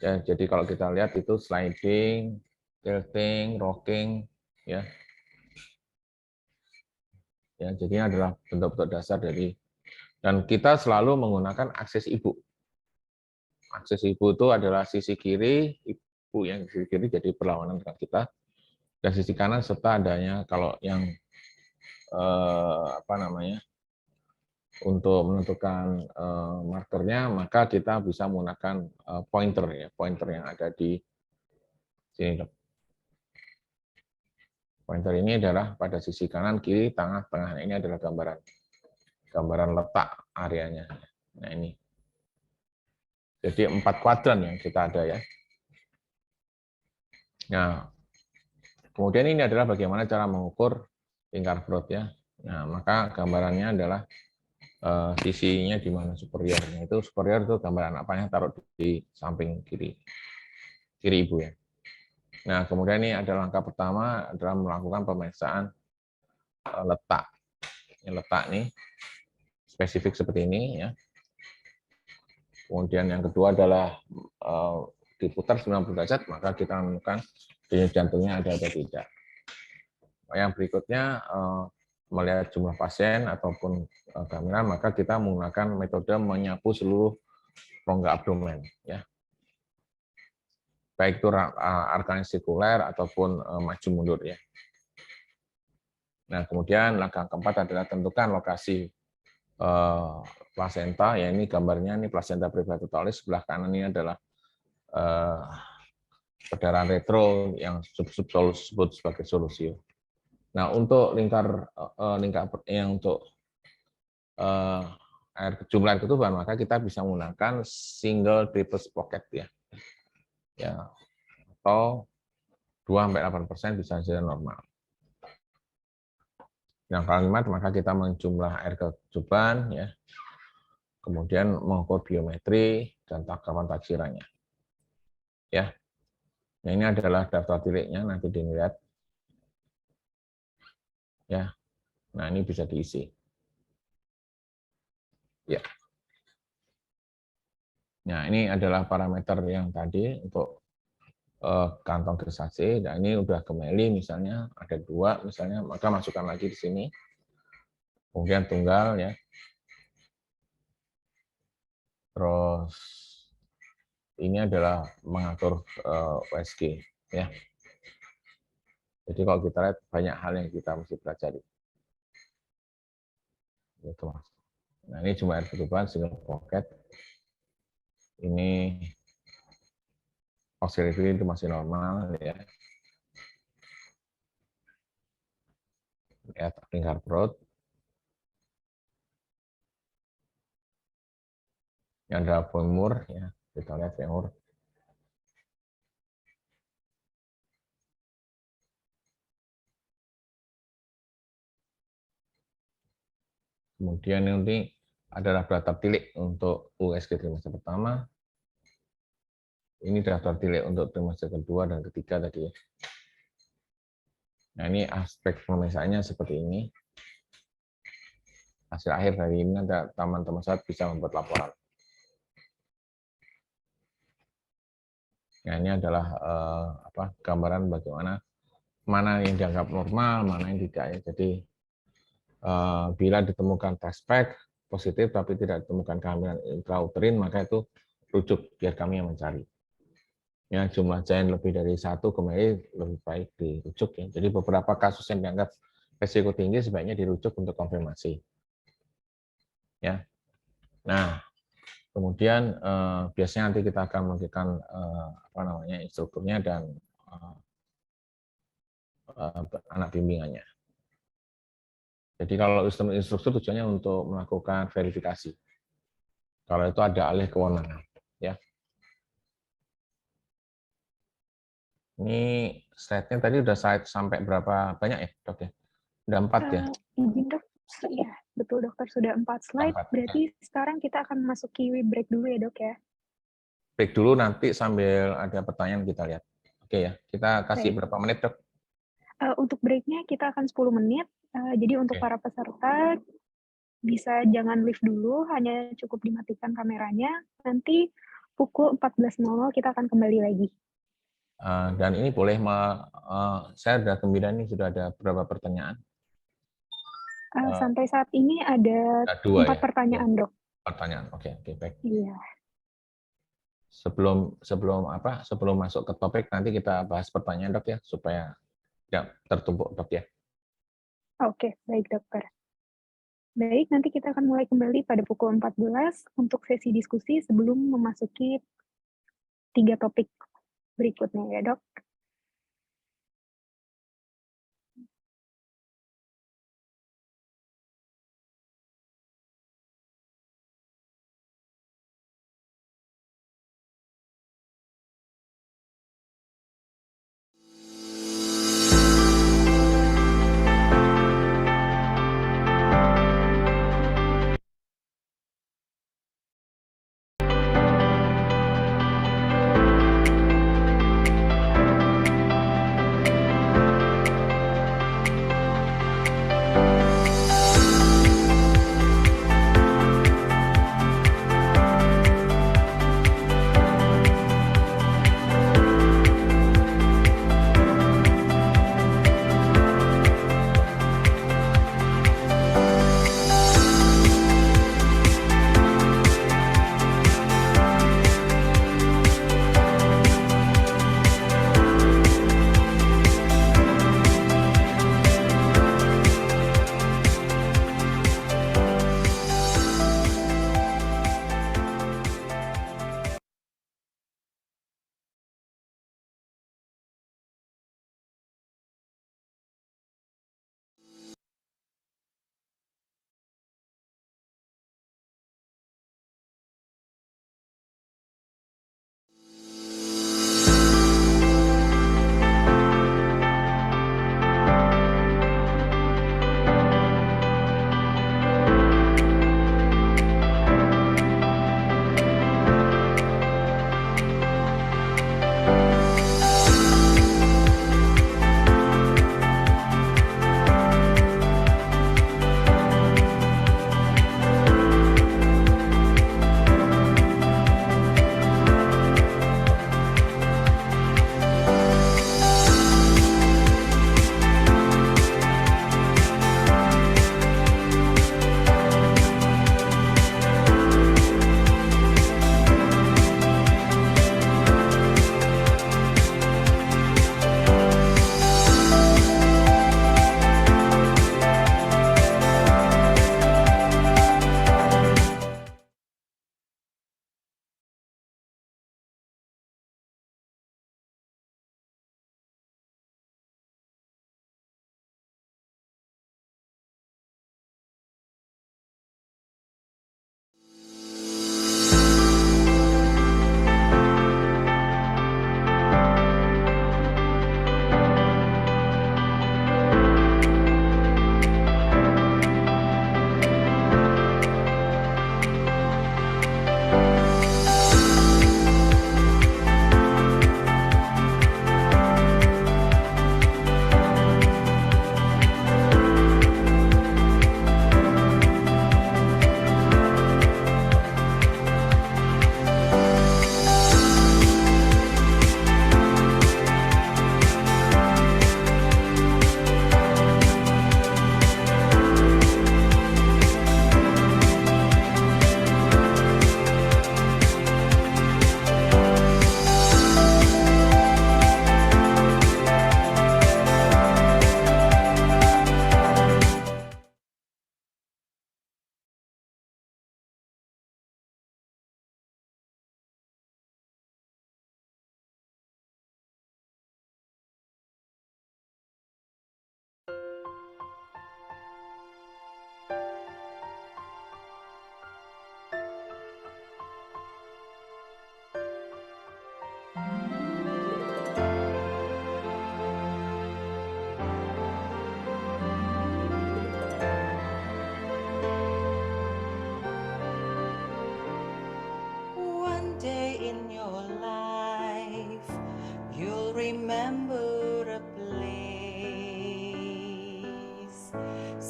ya. Jadi kalau kita lihat itu sliding, tilting, rocking ya. Ya, jadi ini adalah bentuk-bentuk dasar dari, dan kita selalu menggunakan aksis ibu. Aksis ibu itu adalah sisi kiri, ibu yang sisi kiri jadi perlawanan dengan kita, dan sisi kanan serta adanya kalau yang apa namanya, untuk menentukan markernya, maka kita bisa menggunakan pointer ya, pointer yang ada di sini. Pointer ini adalah pada sisi kanan, kiri, tengah, tengah. Ini adalah gambaran letak areanya. Nah ini. Jadi 4 kuadran yang kita ada ya. Nah, kemudian ini adalah bagaimana cara mengukur lingkar Broad ya. Nah, maka gambarannya adalah sisinya di mana superiornya. Itu superior itu gambaran apanya taruh di samping kiri ibu ya. Nah, kemudian ini ada langkah pertama adalah melakukan pemeriksaan letak. Ini letak nih spesifik seperti ini ya. Kemudian yang kedua adalah diputar 90 derajat, maka kita menemukan denyut jantungnya ada atau tidak. Yang berikutnya melihat jumlah pasien ataupun kehamilan, maka kita menggunakan metode menyapu seluruh rongga abdomen ya. Baik itu arkanis sirkuler ataupun maju mundur ya. Nah, kemudian langkah keempat adalah tentukan lokasi plasenta, ya ini gambarnya, ini plasenta prevatotalis, sebelah kanan ini adalah perdarahan retro yang disebut sebagai solusio. Nah, untuk lingkar yang untuk jumlah air ketuban, maka kita bisa menggunakan single triple pocket ya. Ya, atau 2-8% bisa saja normal. Yang kalimat, maka kita menjumlah air ketuban ya. Kemudian mengukur biometri dan takaran taksirannya. Ya. Nah, ini adalah daftar tiliknya, nanti dilihat. Ya. Nah, ini bisa diisi. Ya. Nah, ini adalah parameter yang tadi untuk kantong gestasi. Dan ini udah kembali misalnya ada 2 misalnya, maka masukkan lagi di sini. Kemudian tunggal ya. Terus ini adalah mengatur USG ya. Jadi kalau kita lihat banyak hal yang kita mesti pelajari. Itu Mas. Nah, ini cuma air ketuban single pocket. Ini oscillatory itu masih normal ya. Lihat lingkar Broad. Yang ada femur ya, kita lihat femur. Kemudian ini adalah daftar tilik untuk USG trimester pertama. Ini daftar tilik untuk trimester kedua dan ketiga tadi. Nah, ini aspek pemeriksaannya seperti ini. Hasil akhir dari ini ada teman-teman saya bisa membuat laporan. Nah, ini adalah gambaran bagaimana mana yang dianggap normal, mana yang tidak ya. Jadi bila ditemukan tespek positif tapi tidak ditemukan kehamilan intrauterin, maka itu rujuk biar kami yang mencari. Ya, jumlah janin lebih dari 1 kembali lebih baik dirujuk ya. Jadi beberapa kasus yang dianggap risiko tinggi sebaiknya dirujuk untuk konfirmasi. Ya. Nah, kemudian biasanya nanti kita akan memberikan instrukturnya dan anak bimbingannya. Jadi kalau instruktur tujuannya untuk melakukan verifikasi. Kalau itu ada alih kewenangan, ya. Ini slide-nya tadi udah slide sampai berapa banyak ya, Dok ya? Udah 4 ya? Izin Dok, ya betul dokter, sudah 4 slide. 4, Berarti ya. Sekarang kita akan masuki break dulu ya Dok ya? Break dulu, nanti sambil ada pertanyaan kita lihat. Oke ya, kita kasih berapa menit Dok? Untuk breaknya kita akan 10 menit. Jadi untuk para peserta bisa jangan live dulu, hanya cukup dimatikan kameranya. Nanti pukul 14.00 kita akan kembali lagi. Dan ini boleh, saya sudah gembira nih sudah ada beberapa pertanyaan. Sampai saat ini ada 2 4 ya? pertanyaan, Dok. Pertanyaan, oke, baik. Iya. Sebelum masuk ke topik, nanti kita bahas pertanyaan, Dok, ya, supaya tidak tertumpuk, Dok, ya. Oke, baik, Dokter. Baik, nanti kita akan mulai kembali pada pukul 14 untuk sesi diskusi sebelum memasuki 3 topik berikutnya ya, Dok.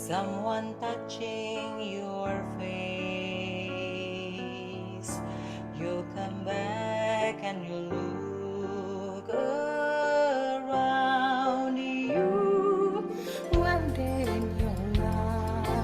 someone touching your face. You'll come back and you'll look around you. One day in your life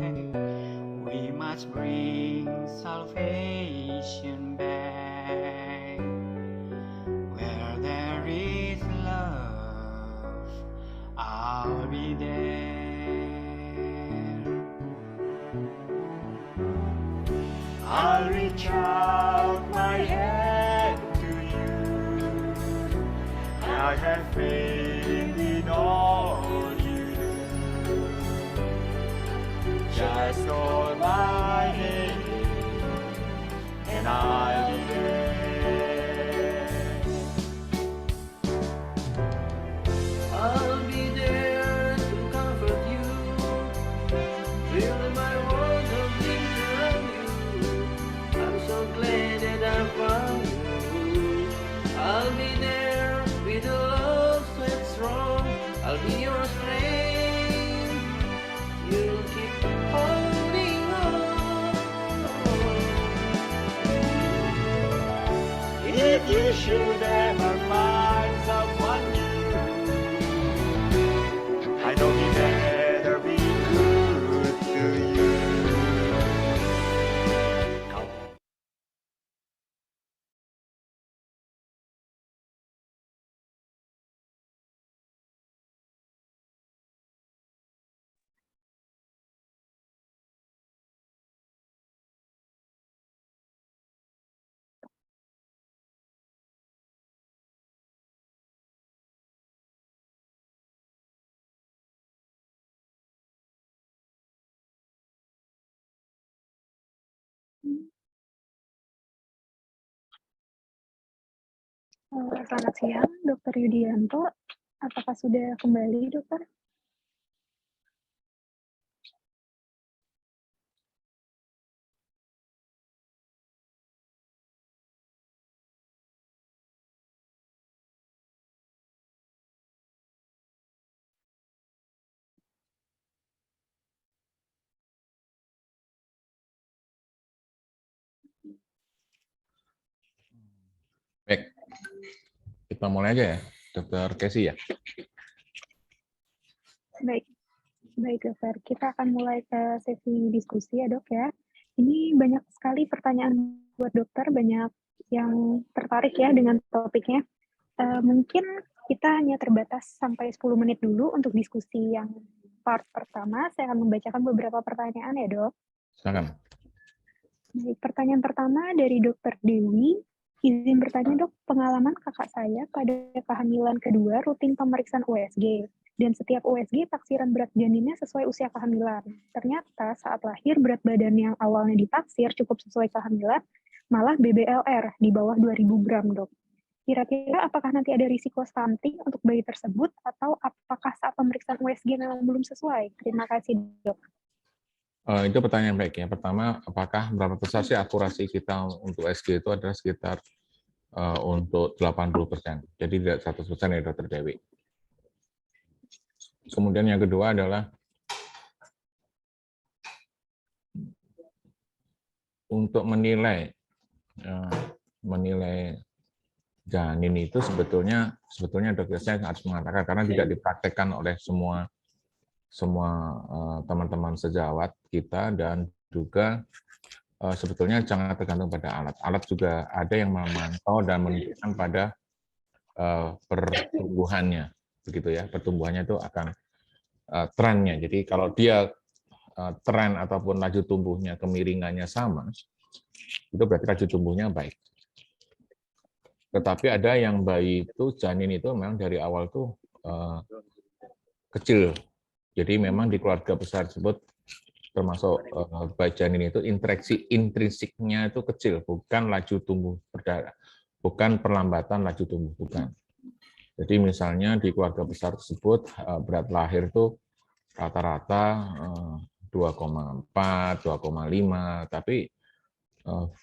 We must bring salvation back. Where there is love, I'll be there. I'll reach out my hand to you. I have faith in all you do. Just call my name and I'll be there. I'll be there to comfort you, fill my world of dreams around you. I'm so glad that I found you. I'll be there with a love so strong. I'll be your strength. You'll keep holding on. If you should ever find someone new, I know he better be good to you. Selamat siang, Dr. Yudianto. Apakah sudah kembali, dokter? Baik, kita mulai aja ya, Dr. Casey ya. Baik, dokter. Kita akan mulai ke sesi diskusi ya, dok ya. Ini banyak sekali pertanyaan buat dokter, banyak yang tertarik ya dengan topiknya. Mungkin kita hanya terbatas sampai 10 menit dulu untuk diskusi yang part pertama. Saya akan membacakan beberapa pertanyaan ya, dok. Silakan. Baik, pertanyaan pertama dari Dr. Dewi. Izin bertanya, dok, pengalaman kakak saya pada kehamilan kedua rutin pemeriksaan USG. Dan setiap USG taksiran berat janinnya sesuai usia kehamilan. Ternyata saat lahir berat badan yang awalnya ditaksir cukup sesuai kehamilan, malah BBLR di bawah 2.000 gram, dok. Kira-kira apakah nanti ada risiko stunting untuk bayi tersebut atau apakah saat pemeriksaan USG memang belum sesuai? Terima kasih, dok. Itu pertanyaan baik ya. Pertama, apakah berapa besar sih akurasi kita untuk USG itu adalah sekitar untuk 80%. Jadi tidak 100% ya, Dr. Dewi. Kemudian yang kedua adalah untuk menilai janin itu sebetulnya dokter saya harus mengatakan karena tidak dipraktekkan oleh semua teman-teman sejawat kita dan juga sebetulnya jangan tergantung pada alat. Alat juga ada yang memantau dan menunjukkan pada pertumbuhannya, begitu ya. Pertumbuhannya itu akan trennya. Jadi kalau dia tren ataupun laju tumbuhnya kemiringannya sama, itu berarti laju tumbuhnya baik. Tetapi ada yang bayi itu janin itu memang dari awal tuh kecil. Jadi memang di keluarga besar tersebut termasuk bayi janin itu interaksi intrinsiknya itu kecil, bukan laju tumbuh berdarah, bukan perlambatan laju tumbuh, bukan. Jadi misalnya di keluarga besar tersebut berat lahir itu rata-rata 2,4, 2,5, tapi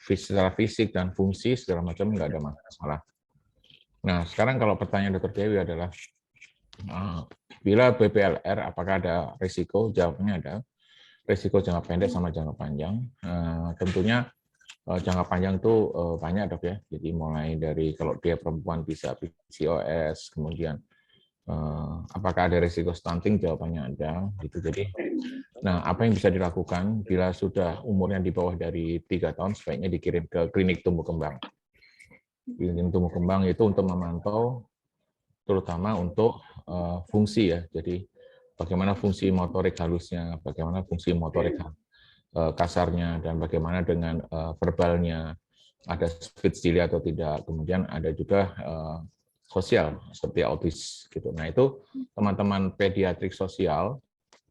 secara fisik dan fungsi segala macam nggak ada masalah. Nah, sekarang kalau pertanyaan Dr. Dewi adalah bila BBLR apakah ada risiko? Jawabnya ada. Risiko jangka pendek sama jangka panjang. Tentunya jangka panjang itu banyak, Dok ya. Jadi mulai dari kalau dia perempuan bisa PCOS, kemudian apakah ada risiko stunting? Jawabannya ada. Gitu. Jadi Nah, apa yang bisa dilakukan bila sudah umurnya di bawah dari 3 tahun, sebaiknya dikirim ke klinik tumbuh kembang. Klinik tumbuh kembang itu untuk memantau, terutama untuk fungsi ya. Jadi bagaimana fungsi motorik halusnya, bagaimana fungsi motorik kasarnya, dan bagaimana dengan verbalnya, ada speech delay atau tidak. Kemudian ada juga sosial seperti autis gitu. Nah, itu teman-teman pediatrik sosial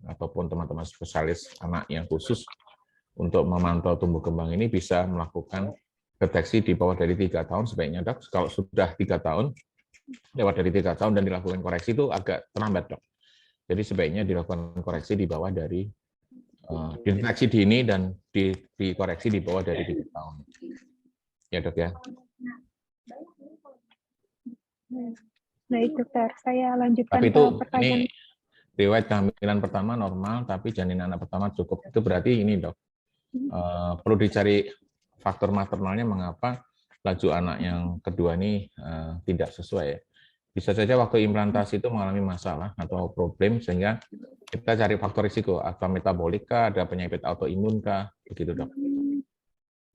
ataupun teman-teman spesialis anak yang khusus untuk memantau tumbuh kembang ini bisa melakukan deteksi di bawah dari 3 tahun sebaiknya, Dok. Kalau sudah 3 tahun, lewat dari 3 tahun dan dilakukan koreksi itu agak terlambat, Dok. Jadi sebaiknya dilakukan koreksi di bawah dari deteksi dini dan dikoreksi di bawah dari 3 tahun. Ya, Dok ya. Baik, dokter. Saya lanjutkan Tapi ke itu pertanyaan. ini riwayat kehamilan pertama normal, tapi janin anak pertama cukup. Itu berarti ini, Dok. Perlu dicari faktor maternalnya mengapa laju anak yang kedua ini tidak sesuai. Bisa saja waktu implantasi itu mengalami masalah atau problem, sehingga kita cari faktor risiko, atau metabolik kah, ada penyakit autoimun kah, begitu, Dok.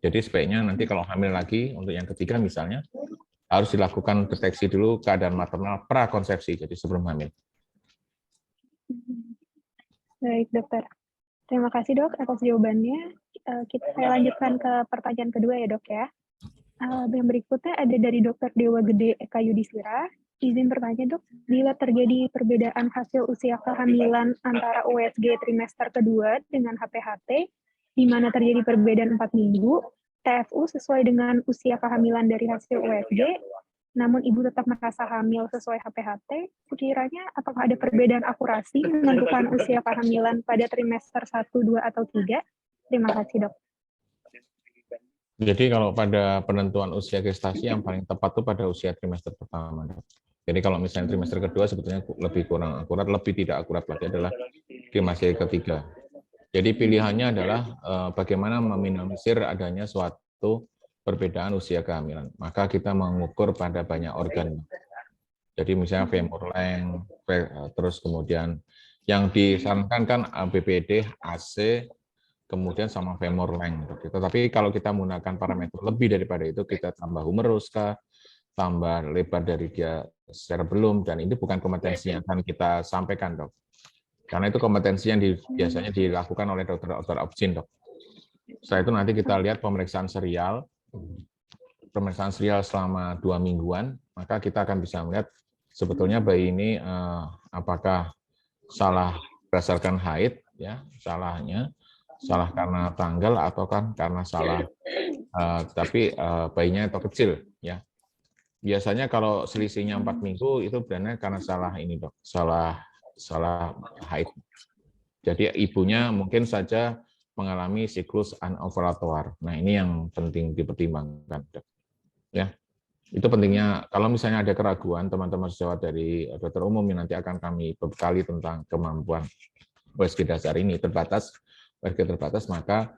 Jadi sebaiknya nanti kalau hamil lagi untuk yang ketiga misalnya, harus dilakukan deteksi dulu keadaan maternal prakonsepsi, jadi sebelum hamil. Baik, dokter. Terima kasih, Dok, atas jawabannya. Saya lanjutkan ke pertanyaan kedua ya, Dok ya. Yang berikutnya ada dari Dr. Dewa Gede Eka Yudhistira. Izin bertanya, Dok, bila terjadi perbedaan hasil usia kehamilan antara USG trimester kedua dengan HPHT, di mana terjadi perbedaan 4 minggu, TFU sesuai dengan usia kehamilan dari hasil USG, namun ibu tetap merasa hamil sesuai HPHT, sekiranya apakah ada perbedaan akurasi menentukan usia kehamilan pada trimester 1, 2, atau 3? Terima kasih, Dok. Jadi kalau pada penentuan usia gestasi yang paling tepat itu pada usia trimester pertama, Dok. Jadi kalau misalnya trimester kedua sebetulnya lebih kurang akurat, lebih tidak akurat lagi adalah trimester ketiga. Jadi pilihannya adalah bagaimana meminimalisir adanya suatu perbedaan usia kehamilan. Maka kita mengukur pada banyak organ. Jadi misalnya femur length, terus kemudian yang disarankan kan BPD, AC, kemudian sama femur length. Tetapi kalau kita menggunakan parameter lebih daripada itu, kita tambah humerus kah, tambah lebar dari dia cerebellum, dan ini bukan kompetensi yang akan kita sampaikan, Dok. Karena itu kompetensi yang biasanya dilakukan oleh dokter obgyn, Dok. Setelah itu nanti kita lihat pemeriksaan serial selama 2 mingguan, maka kita akan bisa melihat sebetulnya bayi ini apakah salah berdasarkan haid, ya, salah karena tanggal atau kan karena salah tapi bayinya itu kecil, ya. Biasanya kalau selisihnya 4 minggu itu benar karena salah ini, Dok, salah haid. Jadi ibunya mungkin saja mengalami siklus anovulator. Nah, ini yang penting dipertimbangkan, Dok. Ya. Itu pentingnya kalau misalnya ada keraguan, teman-teman sejawat dari dokter umum yang nanti akan kami bekali tentang kemampuan USG dasar ini terbatas, maka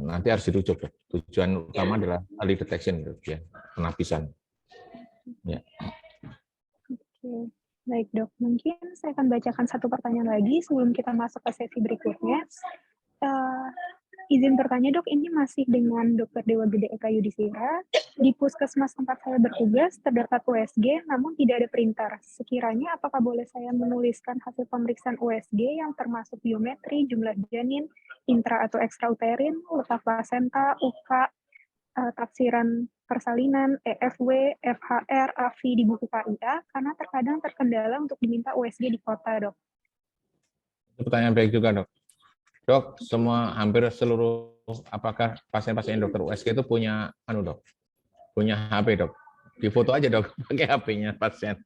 nanti harus dirujuk. Tujuan utama adalah early detection, ya, penapisan. Ya. Oke, baik, Dok. Mungkin saya akan bacakan satu pertanyaan lagi sebelum kita masuk ke sesi berikutnya. Izin bertanya, Dok, ini masih dengan Dr. Dewa Gede Eka Yudhistira. Di puskesmas tempat saya bertugas terdapat USG, namun tidak ada printer. Sekiranya apakah boleh saya menuliskan hasil pemeriksaan USG yang termasuk biometri, jumlah janin, intra atau ekstrauterin, letak plasenta, UK, tafsiran persalinan, EFW, FHR, AFI di buku KIA, karena terkadang terkendala untuk diminta USG di kota, Dok. Pertanyaan baik juga, Dok. Dok, hampir seluruh apakah pasien-pasien dokter USG itu punya Dok? Punya HP, Dok. Di foto aja, Dok, pakai HP-nya pasien.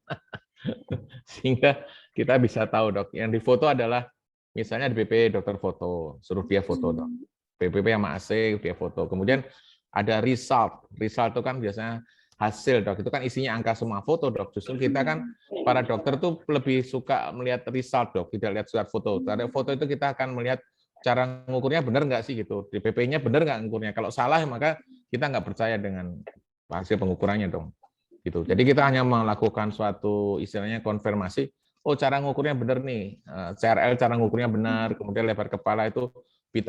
Sehingga kita bisa tahu, Dok. Yang di foto adalah misalnya di BP dokter foto, suruh dia foto, Dok. PPP sama AC dia foto. Kemudian ada result. Result itu kan biasanya hasil, Dok. Itu kan isinya angka semua foto, Dok. Justru kita kan para dokter tuh lebih suka melihat result, Dok. Tidak lihat surat foto. Dari foto itu kita akan melihat cara ngukurnya benar nggak sih gitu. Di PP-nya benar nggak ngukurnya. Kalau salah maka kita nggak percaya dengan hasil pengukurannya, dong. Gitu. Jadi kita hanya melakukan suatu istilahnya konfirmasi oh cara ngukurnya benar nih, CRL cara ngukurnya benar, kemudian lebar kepala itu di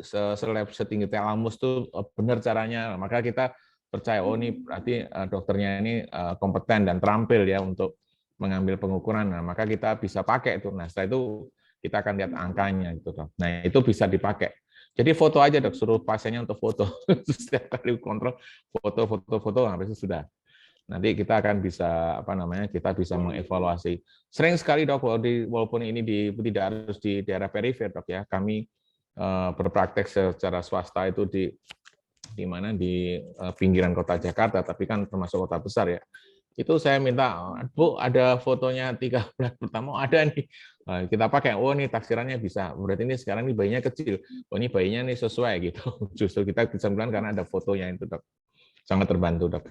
seleb setinggi thalamus tuh benar caranya, maka kita percaya oh ini berarti dokternya ini kompeten dan terampil ya untuk mengambil pengukuran. Nah, maka kita bisa pakai itu. Nah, setelah itu kita akan lihat angkanya gitu, Dok. Nah, itu bisa dipakai. Jadi foto aja, Dok, suruh pasiennya untuk foto. Setiap kali kontrol foto, habis itu sudah. Nanti kita akan bisa kita bisa mengevaluasi. Sering sekali, Dok, walaupun ini tidak harus di daerah perifer, Dok ya. Kami berpraktek secara swasta itu di pinggiran kota Jakarta, tapi kan termasuk kota besar ya. Itu saya minta, Bu, ada fotonya 3 bulan pertama, ada nih. Nah, kita pakai, oh ini taksirannya bisa. Berarti ini sekarang ini bayinya kecil. Oh ini bayinya nih sesuai gitu. Justru kita bisa bilang karena ada fotonya itu, Dok. Sangat terbantu, Dok.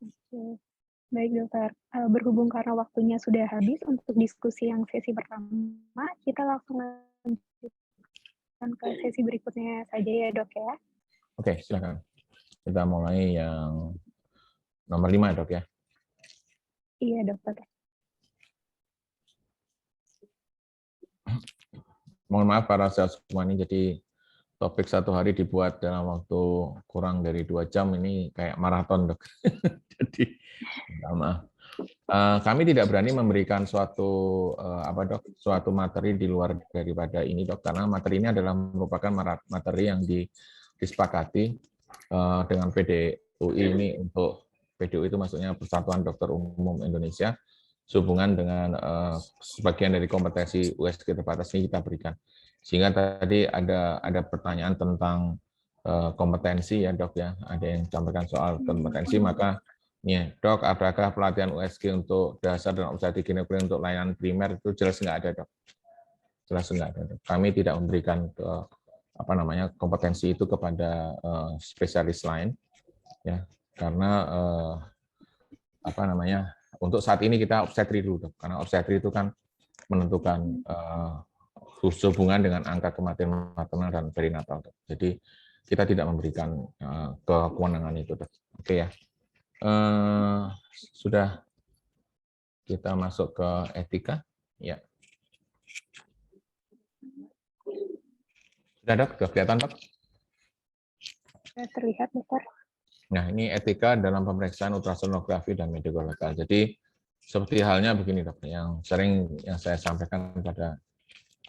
Oke. Baik, Dokter. Berhubung karena waktunya sudah habis untuk diskusi yang sesi pertama, kita langsung lanjutkan ke sesi berikutnya saja ya, Dok ya. Oke, silakan. Kita mulai yang nomor 5, Dok ya. Iya, Dokter. Mohon maaf para semua ini, jadi topik satu hari dibuat dalam waktu kurang dari 2 jam, ini kayak maraton, Dok. Jadi, maaf. Kami tidak berani memberikan suatu suatu materi di luar daripada ini, Dok, karena materi ini adalah merupakan materi yang disepakati dengan PDUI ini. Untuk PDUI itu maksudnya Persatuan Dokter Umum Indonesia, sehubungan dengan sebagian dari kompetensi USG terbatas ini kita berikan. Sehingga tadi ada pertanyaan tentang kompetensi ya, Dok ya. Ada yang sampaikan soal kompetensi, maka ya, Dok, apakah pelatihan USG untuk dasar dan obstetrik ginekologi untuk layanan primer itu jelas nggak ada, Dok. Jelas nggak ada, Dok. Kami tidak memberikan kompetensi itu kepada spesialis lain, ya, karena untuk saat ini kita obstetri dulu, Dok. Karena obstetri itu kan menentukan hubungan dengan angka kematian maternal dan perinatal, Dok. Jadi kita tidak memberikan kewenangan itu, Dok. Oke ya. Sudah kita masuk ke etika, ya. Sudah, Dok? Sudah kelihatan, Dok? Terlihat, Dokter. Nah, ini etika dalam pemeriksaan ultrasonografi dan medical legal. Jadi seperti halnya begini, Dok, yang sering saya sampaikan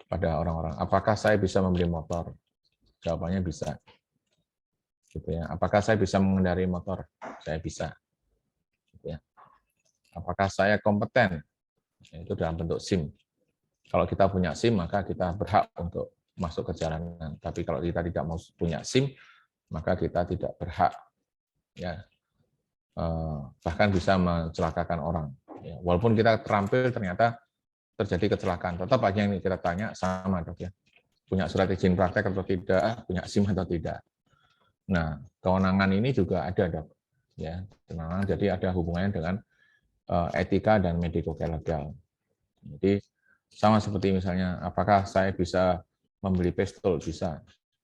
pada orang-orang. Apakah saya bisa membeli motor? Jawabannya bisa. Gitu ya. Apakah saya bisa mengendarai motor? Saya bisa. Ya. Apakah saya kompeten? Itu dalam bentuk SIM. Kalau kita punya SIM, maka kita berhak untuk masuk ke jalanan. Tapi kalau kita tidak mau punya SIM, maka kita tidak berhak. Ya, bahkan bisa mencelakakan orang. Ya, walaupun kita terampil, ternyata terjadi kecelakaan. Tetap aja yang kita tanya sama, Dok ya. Punya surat izin praktek atau tidak? Punya SIM atau tidak? Nah, kewenangan ini juga ada, Dok. Ya, jadi ada hubungannya dengan etika dan medico-legal. Jadi sama seperti misalnya, apakah saya bisa membeli pistol? Bisa.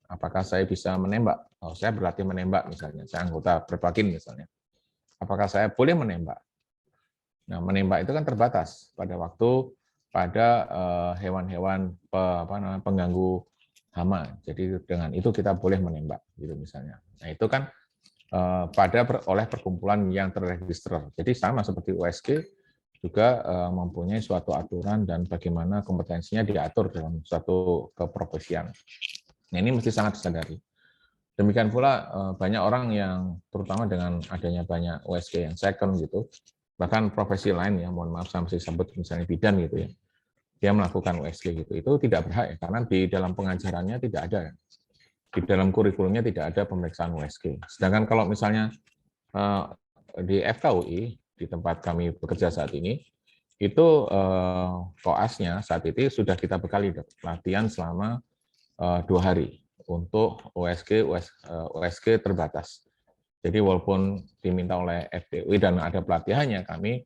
Apakah saya bisa menembak? Oh, saya berlatih menembak misalnya, saya anggota Perbakin misalnya. Apakah saya boleh menembak? Nah, menembak itu kan terbatas pada hewan-hewan pengganggu hama. Jadi dengan itu kita boleh menembak, gitu misalnya. Nah, itu kan oleh perkumpulan yang terregister. Jadi sama seperti USG juga mempunyai suatu aturan dan bagaimana kompetensinya diatur dalam suatu keprofesian. Nah, ini mesti sangat disadari. Demikian pula banyak orang yang terutama dengan adanya banyak USG yang second gitu, bahkan profesi lain ya, mohon maaf saya mesti sebut misalnya bidan gitu ya, dia melakukan USG gitu, itu tidak berhak ya, karena di dalam pengajarannya tidak ada ya. Di dalam kurikulumnya tidak ada pemeriksaan USG. Sedangkan kalau misalnya di FKUI, di tempat kami bekerja saat ini, itu koasnya saat itu sudah kita bekali latihan selama 2 hari untuk USG terbatas. Jadi walaupun diminta oleh FDUI dan ada pelatihannya, kami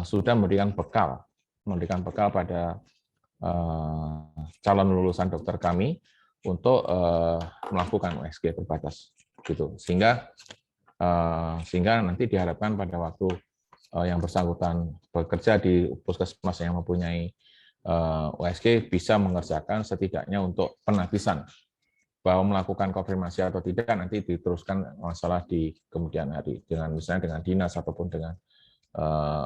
sudah memberikan bekal pada calon lulusan dokter kami untuk melakukan USG terbatas gitu, sehingga nanti diharapkan pada waktu yang bersangkutan bekerja di puskesmas yang mempunyai USG bisa mengerjakan setidaknya untuk penapisan. Bahwa melakukan konfirmasi atau tidak nanti diteruskan masalah di kemudian hari dengan misalnya dengan dinas ataupun dengan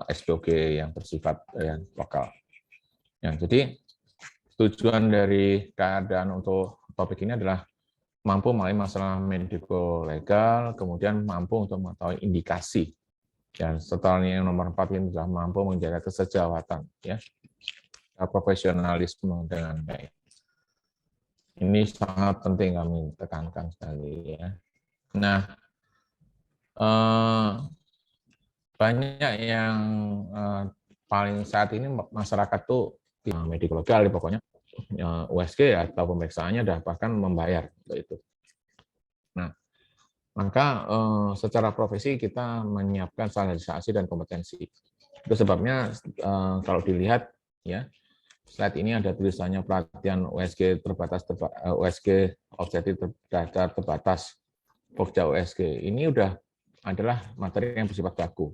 SPOG yang bersifat yang lokal. Ya, jadi tujuan dari keadaan untuk topik ini adalah mampu mengalami masalah mediko legal, kemudian mampu untuk mengetahui indikasi. Dan setelah yang nomor 4 ini sudah mampu menjaga kesejawatan, ya, profesionalisme dengan baik. Ini sangat penting kami tekankan sekali, ya. Nah, banyak yang paling saat ini masyarakat tuh mediko legal, pokoknya USG atau pemeriksaannya sudah bahkan membayar untuk itu. Nah, maka secara profesi kita menyiapkan standarisasi dan kompetensi. Itu sebabnya kalau dilihat, ya, slide ini ada tulisannya pelatihan USG terbatas, USG objektif terdaftar terbatas, Pokja USG. Ini udah adalah materi yang bersifat baku.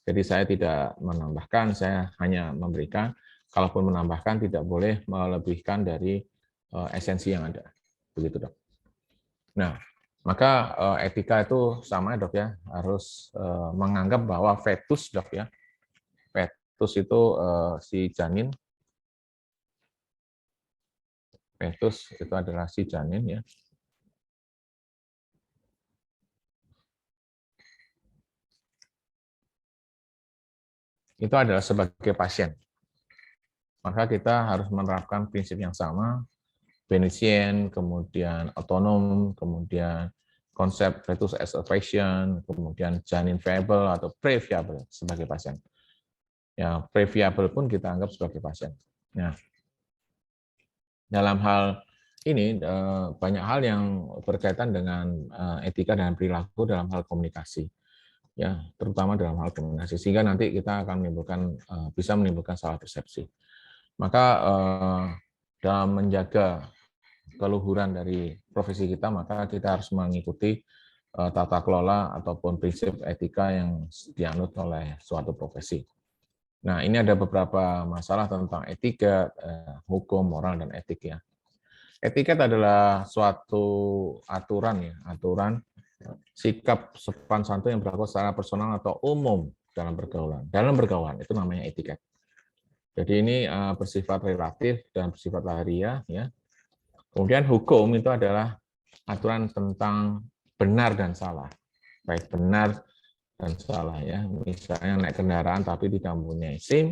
Jadi saya tidak menambahkan, saya hanya memberikan. Kalaupun menambahkan tidak boleh melebihkan dari esensi yang ada. Begitu, Dok. Nah, maka etika itu sama, Dok, ya, harus menganggap bahwa fetus, Dok, ya. Fetus itu si janin. Fetus itu adalah si janin, ya. Itu adalah sebagai pasien. Maka kita harus menerapkan prinsip yang sama, beneficient, kemudian otonom, kemudian konsep fetus as a patient, kemudian janin viable atau pre-viable sebagai pasien. Ya, pre-viable pun kita anggap sebagai pasien. Nah, dalam hal ini banyak hal yang berkaitan dengan etika dan perilaku dalam hal komunikasi, ya, terutama dalam hal komunikasi, sehingga nanti kita akan menimbulkan bisa menimbulkan salah persepsi. Maka dalam menjaga keluhuran dari profesi kita, maka kita harus mengikuti tata kelola ataupun prinsip etika yang dianut oleh suatu profesi. Nah, ini ada beberapa masalah tentang etika, hukum, moral, dan etik, ya. Etiket adalah suatu aturan, ya, aturan sikap sopan santun yang berlaku secara personal atau umum dalam pergaulan. Dalam pergaulan itu namanya etiket. Jadi ini bersifat relatif dan bersifat lahiriah, ya. Kemudian hukum itu adalah aturan tentang benar dan salah, baik benar dan salah, ya. Misalnya naik kendaraan tapi tidak mempunyai SIM,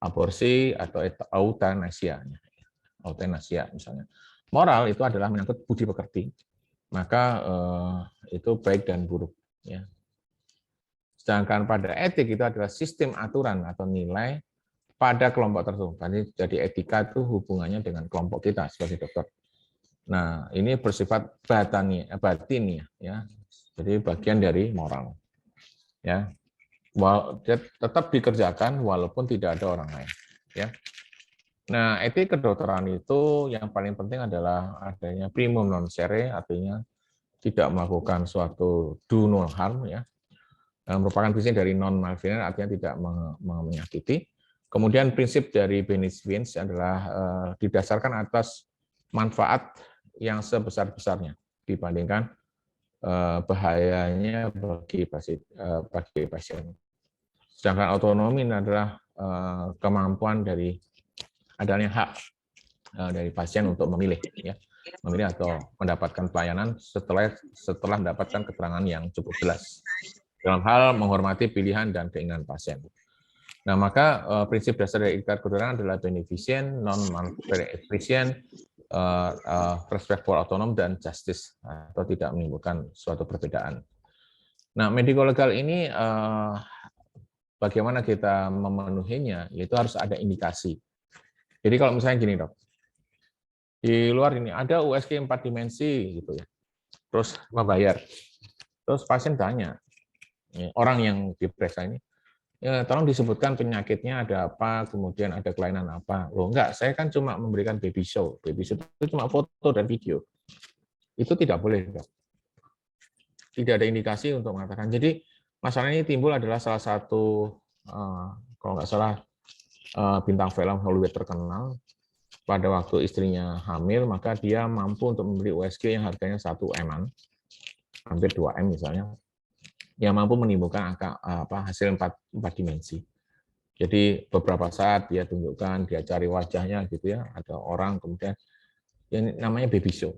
aborsi atau eutanasia, misalnya. Moral itu adalah menyangkut budi pekerti, maka itu baik dan buruk, ya. Sedangkan pada etik itu adalah sistem aturan atau nilai pada kelompok tertentu. Jadi etika itu hubungannya dengan kelompok kita sebagai dokter. Nah, ini bersifat batin, ya. Jadi bagian dari moral, ya. Tetap dikerjakan walaupun tidak ada orang lain, ya. Nah, etik kedokteran itu yang paling penting adalah adanya primum non cere, artinya tidak melakukan suatu do no harm, ya. Merupakan prinsip dari non malevolent, artinya tidak menyakiti. Kemudian prinsip dari beneficence adalah didasarkan atas manfaat yang sebesar-besarnya dibandingkan bahayanya bagi pasien. Sedangkan otonomi adalah kemampuan dari adanya hak dari pasien untuk memilih, ya, memilih atau mendapatkan pelayanan setelah mendapatkan keterangan yang cukup jelas dalam hal menghormati pilihan dan keinginan pasien. Nah, maka prinsip dasar dari etika kedokteran adalah beneficent, non-efficient, respectful, autonom, dan justice, atau tidak menimbulkan suatu perbedaan. Nah, medico legal ini bagaimana kita memenuhinya, yaitu harus ada indikasi. Jadi kalau misalnya gini, Dok, di luar ini ada USG 4 dimensi gitu, ya, terus membayar, terus pasien tanya, orang yang diperiksa ini, ya, tolong disebutkan penyakitnya ada apa, kemudian ada kelainan apa. Loh, enggak, saya kan cuma memberikan baby show. Baby show itu cuma foto dan video. Itu tidak boleh, Dok. Tidak ada indikasi untuk mengatakan. Jadi masalah ini timbul adalah salah satu kalau nggak salah bintang film Hollywood terkenal. Pada waktu istrinya hamil, maka dia mampu untuk membeli USG yang harganya 1 M-an, hampir 2 M misalnya, yang mampu menimbulkan hasil 4 dimensi. Jadi beberapa saat dia tunjukkan, dia cari wajahnya gitu ya, ada orang kemudian yang namanya baby show.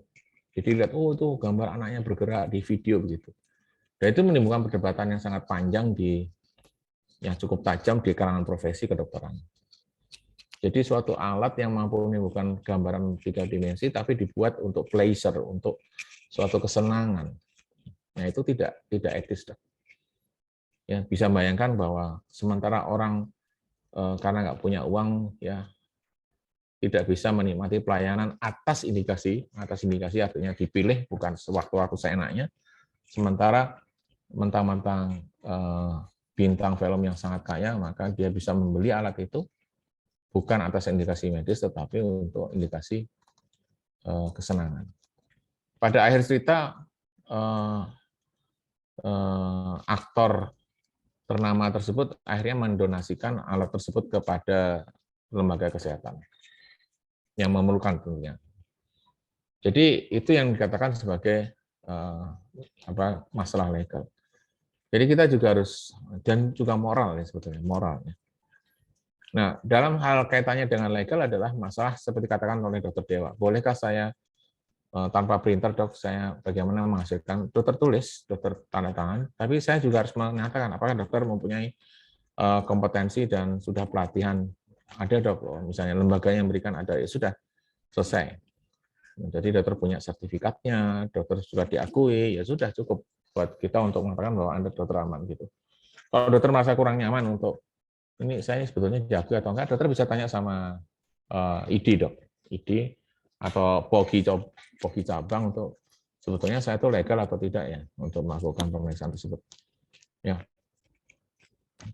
Jadi lihat, oh itu gambar anaknya bergerak di video begitu. Dan itu menimbulkan perdebatan yang sangat panjang yang cukup tajam di kalangan profesi kedokteran. Jadi suatu alat yang mampu menimbulkan gambaran 3 dimensi tapi dibuat untuk pleasure, untuk suatu kesenangan. Nah, itu tidak etis, Dok. Ya, bisa bayangkan bahwa sementara orang karena nggak punya uang ya tidak bisa menikmati pelayanan atas indikasi artinya dipilih bukan sewaktu-waktu seenaknya. Sementara mentang-mentang bintang film yang sangat kaya, maka dia bisa membeli alat itu bukan atas indikasi medis, tetapi untuk indikasi kesenangan. Pada akhir cerita, aktor ternama tersebut akhirnya mendonasikan alat tersebut kepada lembaga kesehatan yang memerlukan tentunya. Jadi itu yang dikatakan sebagai masalah legal. Jadi kita juga harus, dan juga moral ya sebetulnya, moralnya. Nah, dalam hal kaitannya dengan legal adalah masalah seperti katakan oleh Dr. Dewa. Bolehkah saya tanpa printer, Dok, saya bagaimana menghasilkan, dokter tulis, dokter tanda tangan, tapi saya juga harus mengatakan apakah dokter mempunyai kompetensi dan sudah pelatihan. Ada, Dok, misalnya lembaga yang memberikan ada, ya sudah, selesai. Jadi dokter punya sertifikatnya, dokter sudah diakui, ya sudah cukup buat kita untuk mengatakan bahwa Anda dokter aman gitu. Kalau dokter merasa kurang nyaman untuk ini saya sebetulnya jago atau enggak, dokter bisa tanya sama ID, Dok. ID atau POGI cabang untuk sebetulnya saya itu legal atau tidak ya untuk melakukan pemeriksaan tersebut. Ya.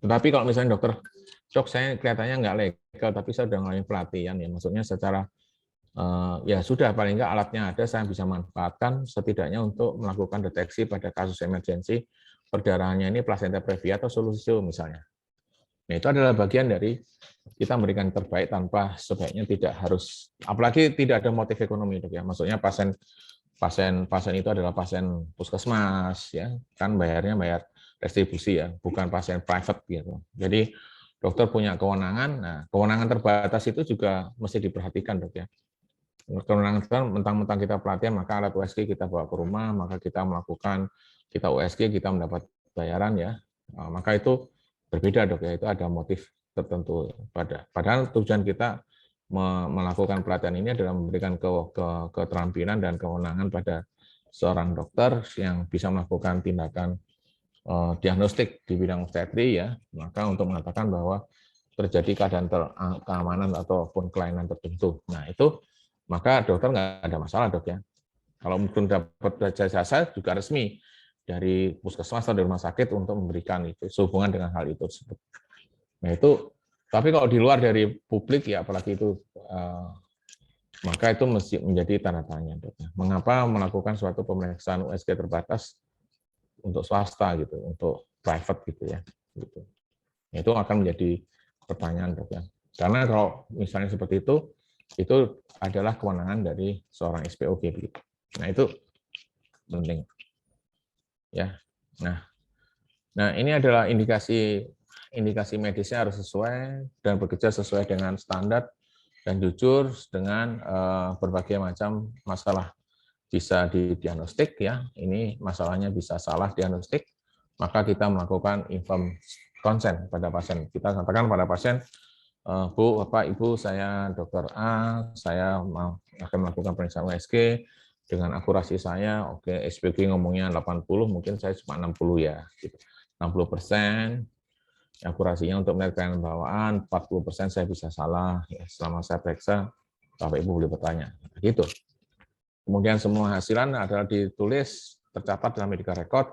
Tetapi kalau misalnya dokter, Dok, saya kelihatannya enggak legal, tapi saya sudah ngalamin pelatihan ya, maksudnya secara ya sudah paling enggak alatnya ada, saya bisa manfaatkan setidaknya untuk melakukan deteksi pada kasus emergensi perdarahannya ini plasenta previa atau solusi misalnya. Nah, itu adalah bagian dari kita memberikan terbaik tanpa sebaiknya tidak harus, apalagi tidak ada motif ekonomi, Dok ya. Maksudnya pasien itu adalah pasien puskesmas ya, kan bayarnya bayar restribusi ya, bukan pasien private gitu. Jadi dokter punya kewenangan. Nah, kewenangan terbatas itu juga mesti diperhatikan, Dok ya. Kewenangan itu mentang-mentang kita pelatihan, maka alat USG kita bawa ke rumah, maka kita melakukan USG, kita mendapat bayaran ya. Nah, maka itu berbeda, Dok ya, itu ada motif tertentu. Padahal tujuan kita melakukan pelatihan ini adalah memberikan keterampilan dan kewenangan pada seorang dokter yang bisa melakukan tindakan diagnostik di bidang obstetri ya, maka untuk mengatakan bahwa terjadi keadaan keamanan ataupun kelainan tertentu. Nah itu maka dokter nggak ada masalah, Dok ya. Kalau mungkin dapat jasa juga resmi dari puskesmas atau dari rumah sakit untuk memberikan itu sehubungan dengan hal itu. Nah itu, tapi kalau di luar dari publik ya apalagi itu, maka itu mesti menjadi tanda tanya, Dok. Mengapa melakukan suatu pemeriksaan USG terbatas untuk swasta gitu, untuk private gitu ya, gitu. Itu akan menjadi pertanyaan, Dok ya. Karena kalau misalnya seperti itu adalah kewenangan dari seorang SPOG begitu. Nah itu penting. Ya, nah ini adalah indikasi medisnya harus sesuai dan bekerja sesuai dengan standar dan jujur dengan berbagai macam masalah bisa didiagnostik ya. Ini masalahnya bisa salah diagnostik, maka kita melakukan informed consent pada pasien. Kita katakan pada pasien, Bu, Bapak, Ibu, saya Dokter A, saya akan melakukan pemeriksaan USG. Dengan akurasi saya, oke, SPG ngomongnya 80, mungkin saya cuma 60 ya. Gitu. 60% akurasinya untuk melihat kelainan bawaan, 40% saya bisa salah. Ya, selama saya periksa, Bapak Ibu boleh bertanya. Gitu. Kemudian semua hasilan adalah ditulis, tercatat dalam medical record,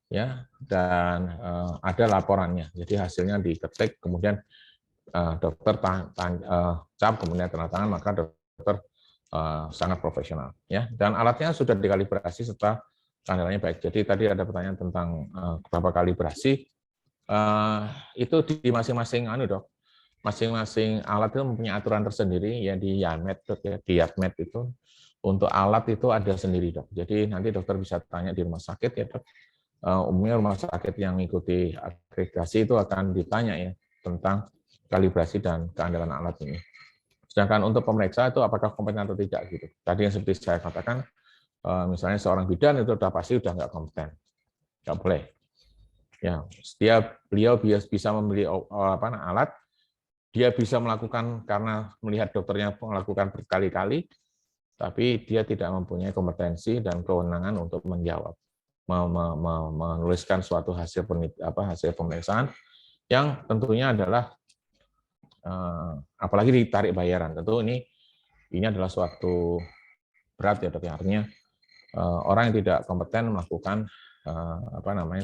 ya, dan ada laporannya. Jadi hasilnya diketik, kemudian dokter cap, kemudian tanda tangan, maka dokter sangat profesional ya, dan alatnya sudah dikalibrasi serta keandalannya baik. Jadi tadi ada pertanyaan tentang berapa kalibrasi. Itu di masing-masing dok, masing-masing alat itu mempunyai aturan tersendiri ya di YAMED dok ya, di YAMED itu untuk alat itu ada sendiri dok. Jadi nanti dokter bisa tanya di rumah sakit ya dok. Umumnya rumah sakit yang mengikuti akreditasi itu akan ditanya ya tentang kalibrasi dan keandalan alat ini. Sedangkan untuk pemeriksa itu apakah kompeten atau tidak gitu. Tadi yang seperti saya katakan, misalnya seorang bidan itu pasti udah nggak kompeten, nggak boleh. Ya, beliau bisa membeli alat, dia bisa melakukan karena melihat dokternya melakukan berkali-kali, tapi dia tidak mempunyai kompetensi dan kewenangan untuk menjawab, menuliskan suatu hasil pemeriksaan yang tentunya adalah apalagi ditarik bayaran. Tentu ini adalah suatu berat ya dok. Artinya orang yang tidak kompeten melakukan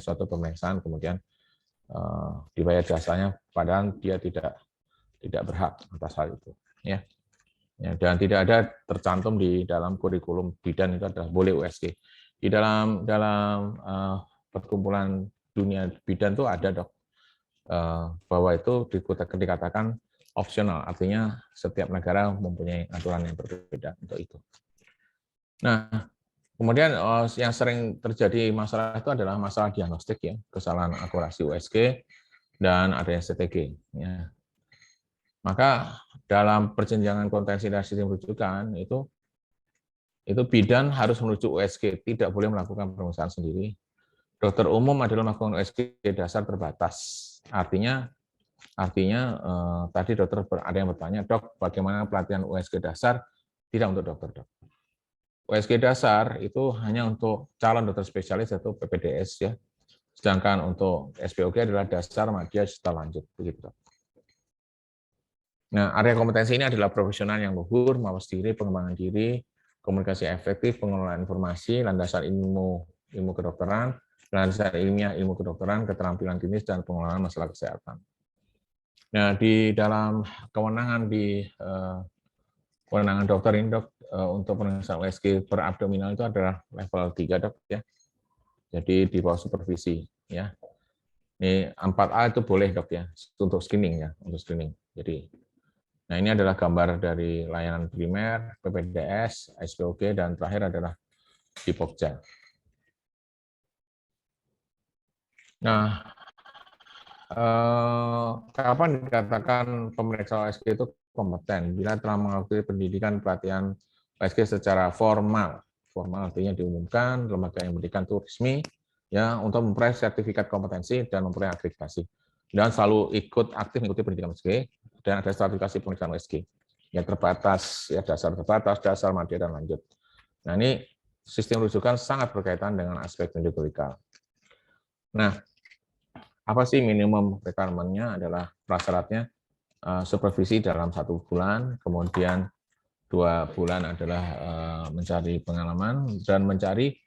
suatu pemeriksaan kemudian dibayar jasanya padahal dia tidak berhak atas hal itu ya. Dan tidak ada tercantum di dalam kurikulum bidan itu adalah boleh USG. Di dalam perkumpulan dunia bidan itu ada dok bahwa itu dikatakan opsional, artinya setiap negara mempunyai aturan yang berbeda untuk itu. Nah, kemudian yang sering terjadi masalah itu adalah masalah diagnostik ya, kesalahan akurasi USG dan adanya CTG. Ya. Maka dalam perjenjangan kompetensi dan sistem rujukan itu bidan harus menuju USG, tidak boleh melakukan pemeriksaan sendiri. Dokter umum adalah melakukan USG dasar terbatas. Artinya tadi dokter ada yang bertanya, dok, bagaimana pelatihan USG dasar? Tidak untuk dokter, dok. USG dasar itu hanya untuk calon dokter spesialis atau PPDS ya. Sedangkan untuk SPOG adalah dasar madya serta lanjut begitu. Nah, area kompetensi ini adalah profesional yang luhur, mawas diri, pengembangan diri, komunikasi efektif, pengelolaan informasi, landasan ilmu kedokteran, landasan ilmiah ilmu kedokteran, keterampilan klinis dan pengelolaan masalah kesehatan. Nah, di dalam kewenangan dokter ini dok, untuk pemeriksaan USG per abdominal itu adalah level 3 dok ya. Jadi di bawah supervisi ya. Ini 4A itu boleh dok ya untuk screening ya, untuk screening. Jadi nah ini adalah gambar dari layanan primer, PPDS, SPOG dan terakhir adalah di Pokja. Nah, kapan dikatakan pemeriksa USG itu kompeten? Bila telah mengikuti pendidikan pelatihan USG secara formal. Formal artinya diumumkan, lembaga yang memberikan itu resmi, ya untuk memperoleh sertifikat kompetensi dan memperoleh akreditasi. Dan selalu aktif mengikuti pendidikan USG, dan ada sertifikasi pemeriksaan USG. Ya terbatas, ya dasar terbatas, dasar madya dan lanjut. Nah ini sistem rujukan sangat berkaitan dengan aspek medikal. Nah, apa sih minimum requirement-nya adalah prasyaratnya supervisi dalam 1 bulan, kemudian 2 bulan adalah mencari pengalaman dan mencari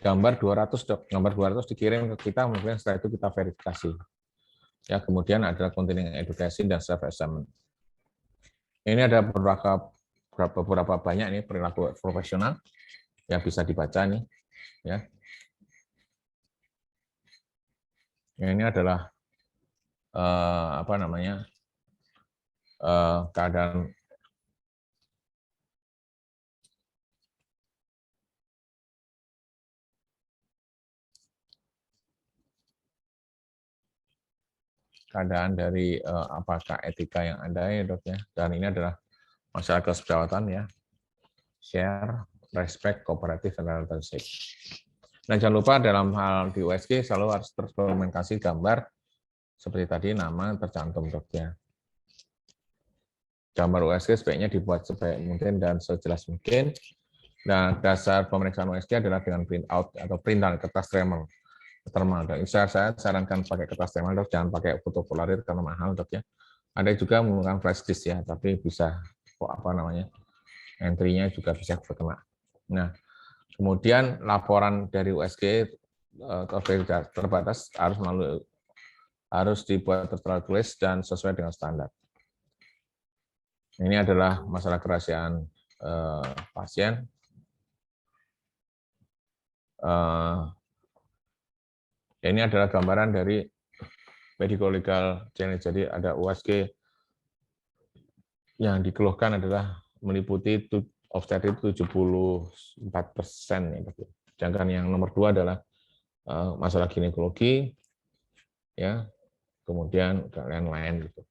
gambar 200 dok. Gambar 200 dikirim ke kita, kemudian setelah itu kita verifikasi. Ya, kemudian adalah continuing education dan self assessment. Ini ada beberapa banyak nih perilaku profesional yang bisa dibaca nih, ya. Ini adalah keadaan dari apakah etika yang ada ya dok ya, dan ini adalah masalah keperawatan ya, share, respect, cooperative, and relationship. Nah jangan lupa dalam hal di USG selalu harus terkomunikasi gambar seperti tadi nama tercantum dok ya. Gambar USG sebaiknya dibuat sebaik mungkin dan sejelas mungkin. Nah dasar pemeriksaan USG adalah dengan print out atau printan kertas thermal. Dan saya sarankan pakai kertas thermal dok, jangan pakai foto polaroid karena mahal dok ya. Ada juga menggunakan flash disk ya, tapi bisa entry-nya juga bisa terkena. Nah, kemudian laporan dari USG terbatas harus dibuat tertulis dan sesuai dengan standar. Ini adalah masalah kerahasiaan pasien. ini adalah gambaran dari medical legal challenge. Jadi ada USG yang dikeluhkan adalah meliputi obstetrik 74%. Sedangkan yang nomor 2 adalah masalah ginekologi, ya, kemudian lain-lain gitu.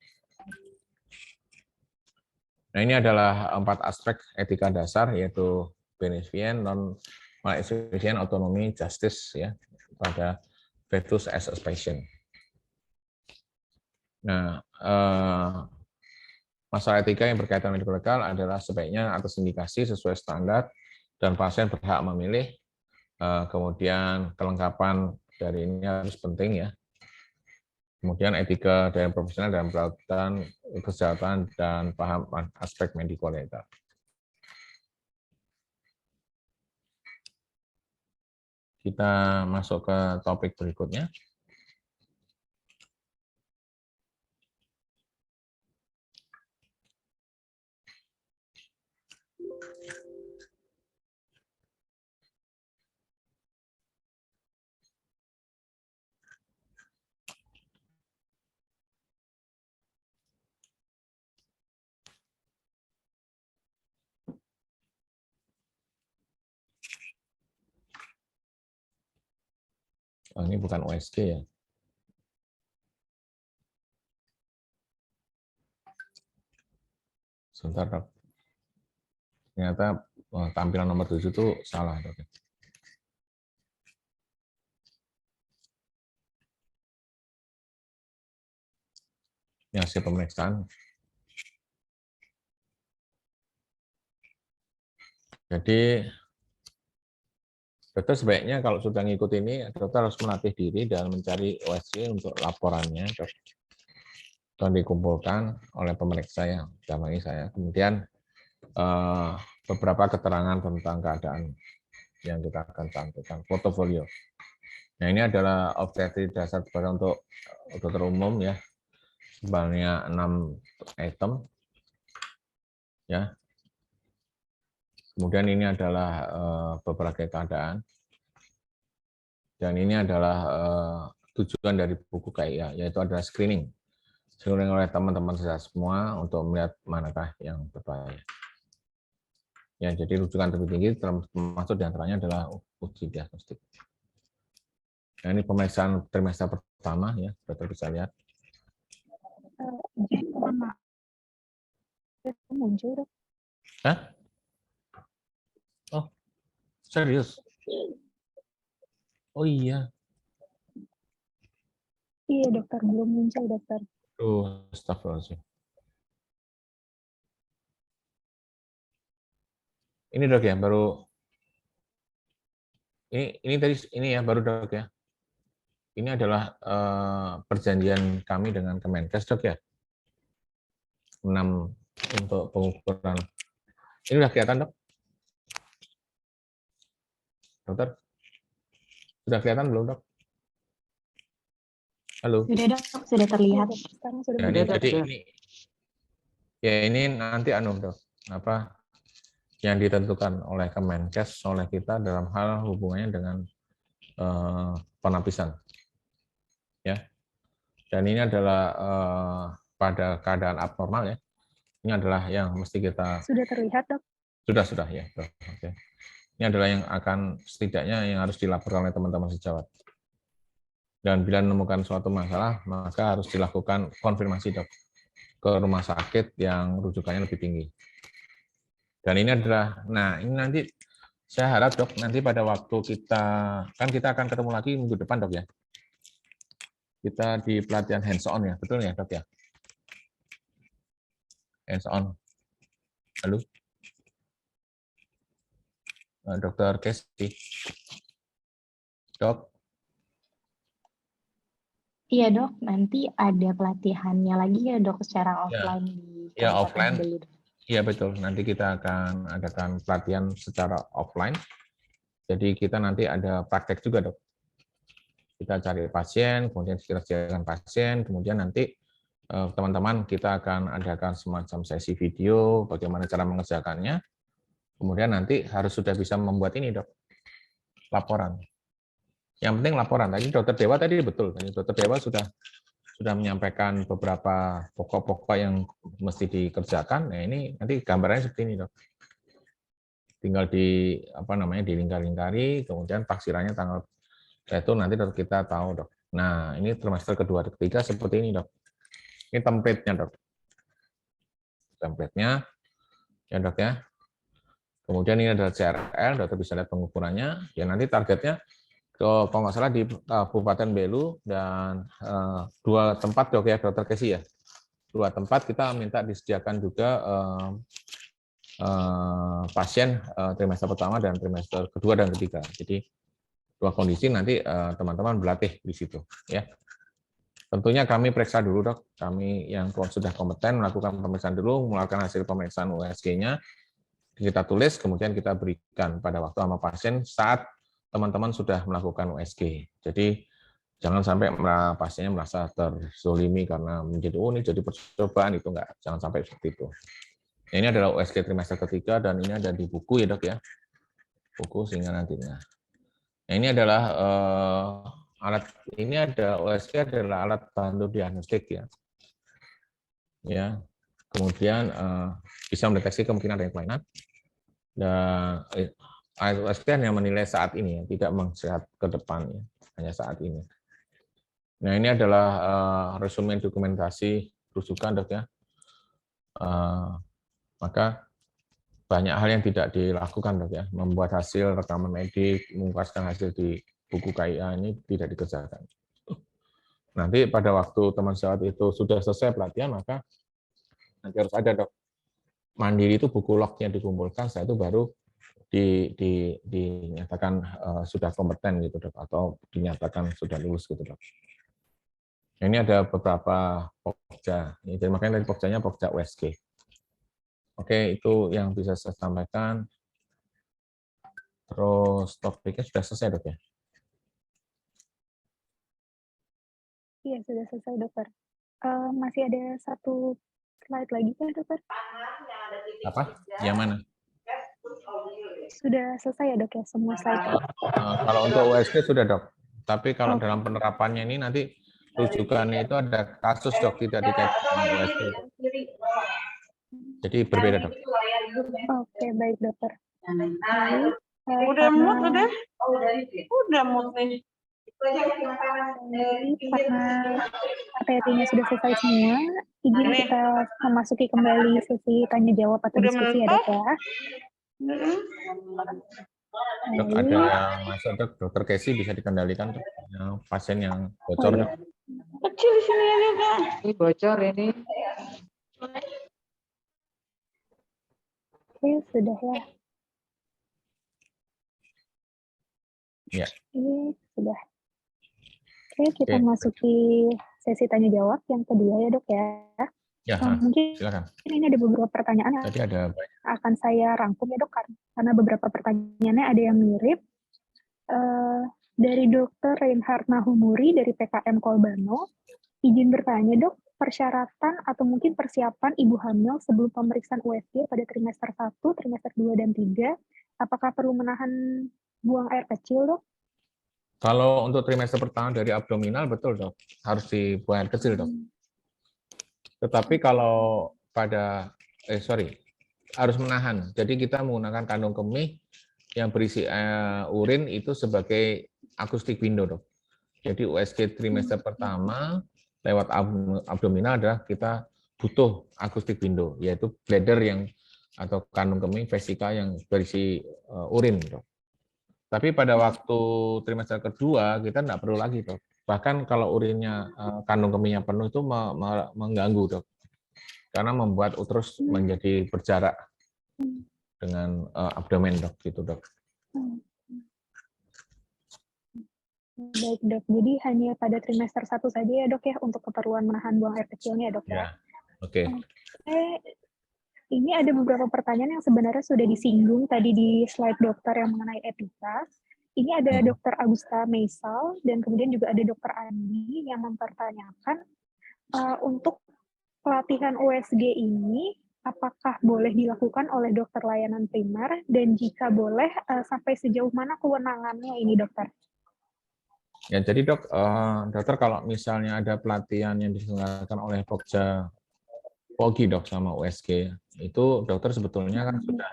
Nah, ini adalah 4 aspek etika dasar, yaitu beneficent, non-efficient, autonomy, justice, ya, pada fetus as a patient. Nah, masalah etika yang berkaitan medical legal adalah sebaiknya atas indikasi sesuai standar dan pasien berhak memilih. Kemudian kelengkapan dari ini harus penting, ya. Kemudian etika dari profesional dalam perawatan, kesehatan, dan paham aspek medical legal. Kita masuk ke topik berikutnya. Oh, ini bukan USG, ya. Sebentar, Dok. Ternyata tampilan nomor 7 itu salah, Dok. Ini hasil pemeriksaan. Jadi, dokter sebaiknya kalau sudah ngikut ini, dokter harus melatih diri dan mencari USG untuk laporannya, Dok. Dan dikumpulkan oleh pemeriksa yang dalam ini saya. Kemudian beberapa keterangan tentang keadaan yang kita akan cantumkan, portofolio. Nah, ini adalah obstetrik dasar untuk dokter umum, ya, sebanyak 6 item, ya. Kemudian ini adalah beberapa keadaan, dan ini adalah tujuan dari buku KIA, yaitu adalah screening oleh teman-teman saya semua untuk melihat manakah yang berbahaya. Ya, jadi rujukan tertinggi termasuk diantaranya adalah uji diagnostik. Nah, ini pemeriksaan trimester pertama, ya, dokter bisa lihat. Muncul, Dok. Hah? Oh, serius? Oh iya. Iya, dokter, belum muncul, dokter. Oh, astagfirullahaladzim. Ini, Dok, ya, baru ini tadi ini ya, baru, Dok, ya. Ini adalah perjanjian kami dengan Kemenkes, Dok, ya. 6 untuk pengukuran. Ini udah kelihatan, Dok? Dokter? Sudah kelihatan belum, Dok? Halo? Sudah, Dok, sudah terlihat. Sekarang sudah Ya, muncul. jadi ini nanti Dok, apa yang ditentukan oleh Kemenkes oleh kita dalam hal hubungannya dengan penapisan, ya. Dan ini adalah pada keadaan abnormal, ya. Ini adalah yang mesti kita Sudah terlihat, Dok? sudah ya, Dok. Oke. Ini adalah yang akan setidaknya yang harus dilaporkan oleh teman-teman sejawat. Dan bila menemukan suatu masalah, maka harus dilakukan konfirmasi, Dok, ke rumah sakit yang rujukannya lebih tinggi. Dan ini adalah, nah ini nanti saya harap, Dok, nanti pada waktu kita akan ketemu lagi minggu depan, Dok, ya. Kita di pelatihan hands on, ya, betul ya, Dok, ya? Hands on. Halo? Dokter Kesti. Dok? Iya, Dok, nanti ada pelatihannya lagi ya, Dok, secara offline di Ya, Kabupaten offline. Belu. Iya, betul. Nanti kita akan adakan pelatihan secara offline. Jadi kita nanti ada praktek juga, Dok. Kita cari pasien, kemudian kita kerjakan pasien, kemudian nanti teman-teman kita akan adakan semacam sesi video, bagaimana cara mengerjakannya. Kemudian nanti harus sudah bisa membuat ini, Dok. laporan. Yang penting laporan. Tadi Dokter Dewa tadi betul. Tadi Dokter Dewa sudah menyampaikan beberapa pokok-pokok yang mesti dikerjakan. Nah, ini nanti gambarannya seperti ini, Dok. Tinggal dilingkar-lingkari, kemudian taksirannya tanggal itu nanti kita tahu, Dok. Nah, ini trimester kedua, ketiga seperti ini, Dok. Ini template-nya, Dok. Template-nya, ya, Dok ya. Kemudian ini adalah CRL, Dokter bisa lihat pengukurannya. Ya, nanti targetnya kalau nggak salah di Kabupaten Belu dan 2 tempat, Dok ya, Dokter Kesi ya. 2 tempat kita minta disediakan juga pasien trimester pertama dan trimester kedua dan ketiga. Jadi 2 kondisi nanti teman-teman berlatih di situ ya. Tentunya kami periksa dulu, Dok. Kami yang sudah kompeten melakukan pemeriksaan dulu, melakukan hasil pemeriksaan USG-nya, kita tulis, kemudian kita berikan pada waktu sama pasien saat teman-teman sudah melakukan USG. Jadi jangan sampai pasiennya merasa terzolimi karena menjadi ini jadi percobaan, itu enggak. Jangan sampai seperti itu. Ini adalah USG trimester ketiga dan ini ada di buku ya, Dok ya. Buku sehingga nantinya. Nah, ini adalah USG adalah alat bantu diagnostik ya. Ya. Kemudian bisa mendeteksi kemungkinan adanya kelainan. Dan USG hanya menilai saat ini ya, tidak melihat ke depan ya, hanya saat ini. Nah, ini adalah resumen dokumentasi rujukan, Dok ya. Maka banyak hal yang tidak dilakukan, Dok ya. Membuat hasil rekaman medik, mengungkapkan hasil di buku KIA ini tidak dikerjakan. Nanti pada waktu teman sejawat itu sudah selesai pelatihan, maka nanti harus ada, Dok. Mandiri itu buku lognya dikumpulkan, setelah itu baru dinyatakan sudah kompeten gitu, Dok, atau dinyatakan sudah lulus gitu, Dok. Ini ada beberapa pokja. Jadi makanya tadi pokjanya pokja USG. Oke, itu yang bisa saya sampaikan. Terus topiknya sudah selesai, Dok ya? Iya, sudah selesai, Dokter. Masih ada 1 slide lagi kan, Dokter? Apa? Yang mana? Sudah selesai ya, Dok ya, semua slide? Kalau untuk USG sudah, Dok. Tapi kalau dalam penerapannya ini nanti rujukannya itu ada kasus, Dok, tidak dikaitkan dengan USG. Jadi berbeda, Dok. Oke, baik, Dokter. Udah mood, udah mood nih. Karena materi-nya sudah selesai semua, izin kita memasuki kembali sesi tanya jawab atau diskusi ya, Dok ya. Dok, ada yang masuk, Dok. Dokter Kesi bisa dikendalikan, Dok. Pasien yang bocor, Dok. Kecil di sini aja, Kak. Ini bocor ini. Oke, sudah ya. Ya. Ini sudah. Oke, kita masuki sesi tanya jawab yang kedua ya, Dok ya. Ya, mungkin silakan. Ini ada beberapa pertanyaan yang Tadi ada akan saya rangkum ya, Dok, karena beberapa pertanyaannya ada yang mirip. Dari Dr. Reinhard Nahumuri dari PKM Kolbano, izin bertanya, Dok, persyaratan atau mungkin persiapan ibu hamil sebelum pemeriksaan USG pada trimester 1, trimester 2, dan 3, apakah perlu menahan buang air kecil, Dok? Kalau untuk trimester pertama dari abdominal, betul, Dok. Harus dibuang air kecil, Dok. Tetapi kalau pada, harus menahan. Jadi kita menggunakan kandung kemih yang berisi urin itu sebagai akustik window, Dok. Jadi USG trimester pertama lewat abdominal adalah kita butuh akustik window, yaitu bladder yang atau kandung kemih vesika yang berisi urin, Dok. Tapi pada waktu trimester kedua kita tidak perlu lagi, Dok. Bahkan kalau urinnya kandung kemihnya penuh itu mengganggu, Dok. Karena membuat uterus menjadi berjarak dengan abdomen, Dok, gitu, Dok. Baik, Dok. Jadi hanya pada trimester 1 saja ya, Dok ya, untuk keperluan menahan buang air kecilnya, Dok ya. Oke. Ini ada beberapa pertanyaan yang sebenarnya sudah disinggung tadi di slide dokter yang mengenai etika. Ini ada Dr. Agusta Meisal dan kemudian juga ada Dr. Andi yang mempertanyakan untuk pelatihan USG ini apakah boleh dilakukan oleh dokter layanan primer, dan jika boleh, sampai sejauh mana kewenangannya ini, dokter? Ya, jadi dok, dokter kalau misalnya ada pelatihan yang diselenggarakan oleh Pokja Pogi dok sama USG, itu dokter sebetulnya kan sudah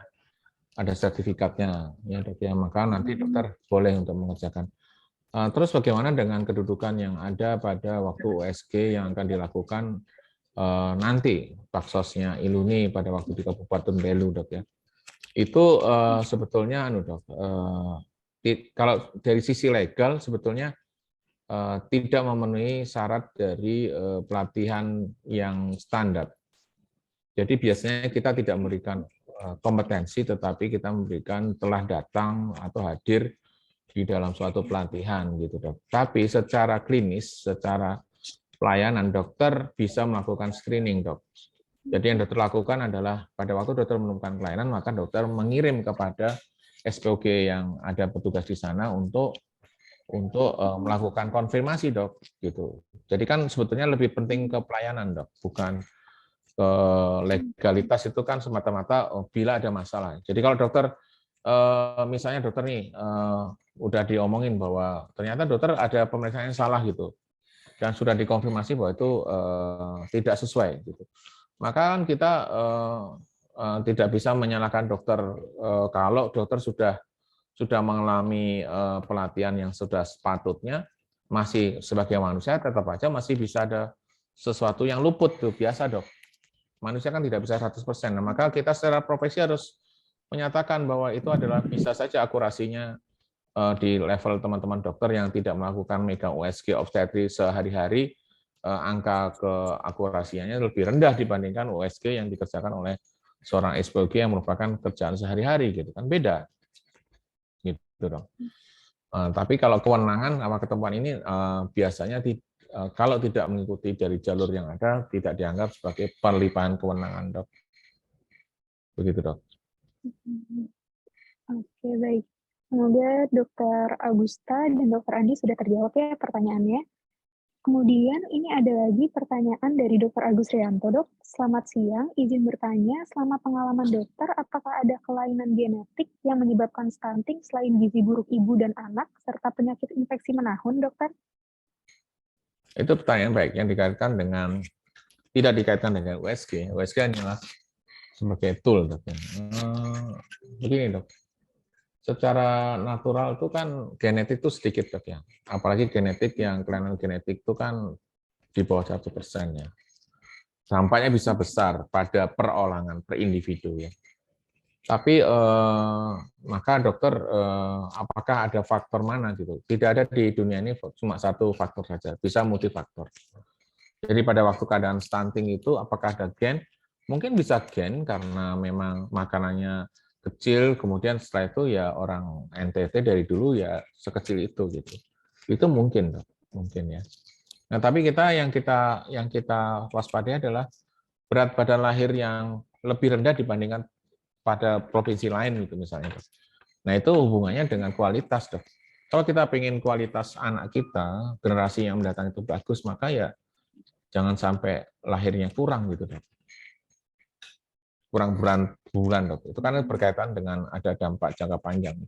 ada sertifikatnya, ya dok ya, maka nanti dokter boleh untuk mengerjakan. Terus bagaimana dengan kedudukan yang ada pada waktu USG yang akan dilakukan nanti Paksosnya Iluni pada waktu di Kabupaten Belu dok ya? Itu sebetulnya dok, kalau dari sisi legal sebetulnya tidak memenuhi syarat dari pelatihan yang standar. Jadi biasanya kita tidak memberikan kompetensi, tetapi kita memberikan telah datang atau hadir di dalam suatu pelatihan gitu dok. Tapi secara klinis, secara pelayanan dokter bisa melakukan screening dok. Jadi yang dokter lakukan adalah pada waktu dokter menemukan kelainan, maka dokter mengirim kepada SPOG yang ada petugas di sana untuk melakukan konfirmasi dok gitu. Jadi kan sebetulnya lebih penting ke pelayanan dok, bukan ke legalitas. Itu kan semata-mata bila ada masalah. Jadi kalau dokter misalnya dokter nih udah diomongin bahwa ternyata dokter ada pemeriksaan yang salah gitu dan sudah dikonfirmasi bahwa itu tidak sesuai gitu, maka kan kita tidak bisa menyalahkan dokter kalau dokter sudah mengalami pelatihan yang sudah sepatutnya, masih sebagai manusia tetap aja masih bisa ada sesuatu yang luput tuh, biasa dok. Manusia kan tidak bisa 100%. Nah, maka kita secara profesi harus menyatakan bahwa itu adalah bisa saja akurasinya di level teman-teman dokter yang tidak melakukan megang USG obstetri sehari-hari, angka keakurasiannya lebih rendah dibandingkan USG yang dikerjakan oleh seorang SPOG yang merupakan kerjaan sehari-hari gitu kan, beda. Gitu dong. Tapi kalau kewenangan apa ketentuan ini biasanya kalau tidak mengikuti dari jalur yang ada tidak dianggap sebagai perlimpahan kewenangan dok. Begitu dok. Oke, baik. Semoga Dokter Augusta dan Dokter Andi sudah terjawab ya pertanyaannya. Kemudian ini ada lagi pertanyaan dari Dr. Agus Rianto, dok. Selamat siang, izin bertanya, selama pengalaman dokter, apakah ada kelainan genetik yang menyebabkan stunting selain gizi buruk ibu dan anak, serta penyakit infeksi menahun, dokter? Itu pertanyaan baik yang dikaitkan dengan, tidak dikaitkan dengan USG. USG hanyalah sebagai tool, dok. Begini dok, secara natural itu kan genetik itu sedikit dok ya, apalagi genetik yang kelainan genetik itu kan di bawah 1% ya. Dampaknya bisa besar pada perorangan, per individu ya. Tapi maka dokter apakah ada faktor mana gitu? Tidak ada di dunia ini cuma satu faktor saja, bisa multifaktor. Jadi pada waktu keadaan stunting itu apakah ada gen? Mungkin bisa gen karena memang makanannya kecil, kemudian setelah itu ya orang NTT dari dulu ya sekecil itu gitu. Itu mungkin, dok, mungkin ya. Nah, tapi yang kita waspadai adalah berat badan lahir yang lebih rendah dibandingkan pada provinsi lain gitu misalnya, dok. Nah, itu hubungannya dengan kualitas, dok. Kalau kita ingin kualitas anak kita, generasi yang mendatang itu bagus, maka ya jangan sampai lahirnya kurang gitu, dok. Kurang bulan dok, itu kan berkaitan dengan ada dampak jangka panjang.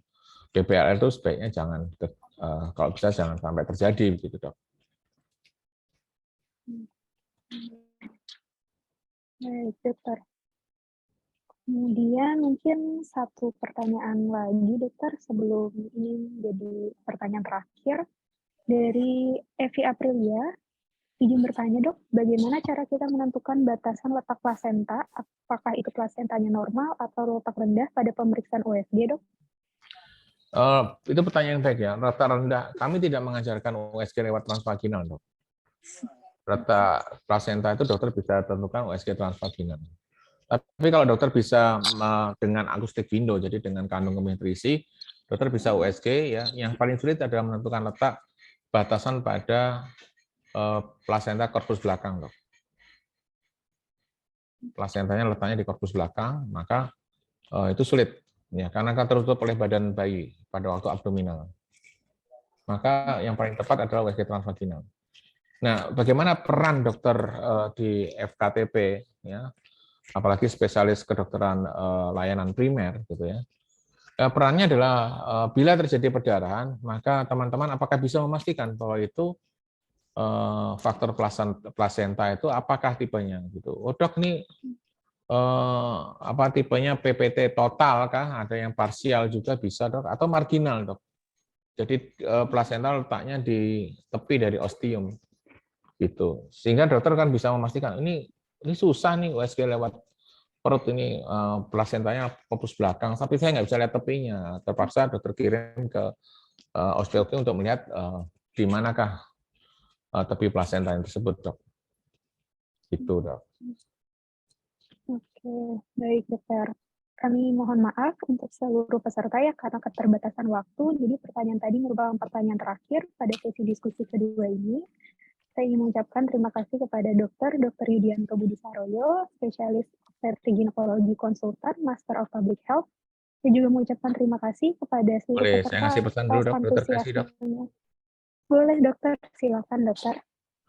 DPLR itu sebaiknya jangan, kalau bisa jangan sampai terjadi begitu dok. Baik dokter. Kemudian mungkin satu pertanyaan lagi dokter sebelum ini jadi pertanyaan terakhir dari Evi Aprilia. Izin bertanya dok, bagaimana cara kita menentukan batasan letak plasenta? Apakah itu plasentanya normal atau letak rendah pada pemeriksaan USG dok? Itu pertanyaan yang baik ya. Letak rendah, kami tidak mengajarkan USG lewat transvaginal dok. Letak plasenta itu dokter bisa tentukan USG transvaginal. Tapi kalau dokter bisa dengan akustik window, jadi dengan kandung kemih terisi, dokter bisa USG ya. Yang paling sulit adalah menentukan letak batasan pada plasenta korpus belakang, dok. Plasentanya letaknya di korpus belakang, maka itu sulit, ya, karena akan tertutup oleh badan bayi pada waktu abdominal. Maka yang paling tepat adalah USG transvaginal. Nah, bagaimana peran dokter di FKTP? Ya, apalagi spesialis kedokteran layanan primer gitu ya. Perannya adalah bila terjadi perdarahan, maka teman-teman apakah bisa memastikan bahwa itu faktor plasenta itu apakah tipenya gitu. Oh dok, ini apa tipenya PPT total kah? Ada yang parsial juga bisa dok, atau marginal dok. Jadi plasenta letaknya di tepi dari ostium gitu. Sehingga dokter kan bisa memastikan ini susah nih USG lewat perut ini plasentanya fokus belakang, tapi saya nggak bisa lihat tepinya. Terpaksa dokter kirim ke osteopati untuk melihat di manakah tepi plasenta yang tersebut, dok. Itu, dok. Oke, baik dokter. Kami mohon maaf untuk seluruh peserta ya karena keterbatasan waktu. Jadi pertanyaan tadi merupakan pertanyaan terakhir pada sesi diskusi kedua ini. Saya ingin mengucapkan terima kasih kepada Dr. Yudianto Budi Saroyo, spesialis obstetrik ginekologi konsultan, Master of Public Health. Saya juga mengucapkan terima kasih kepada seluruh Boleh, peserta saya ngasih pesan dulu, dok. Dokter kasih, dok. Boleh, dokter. Silakan, dokter.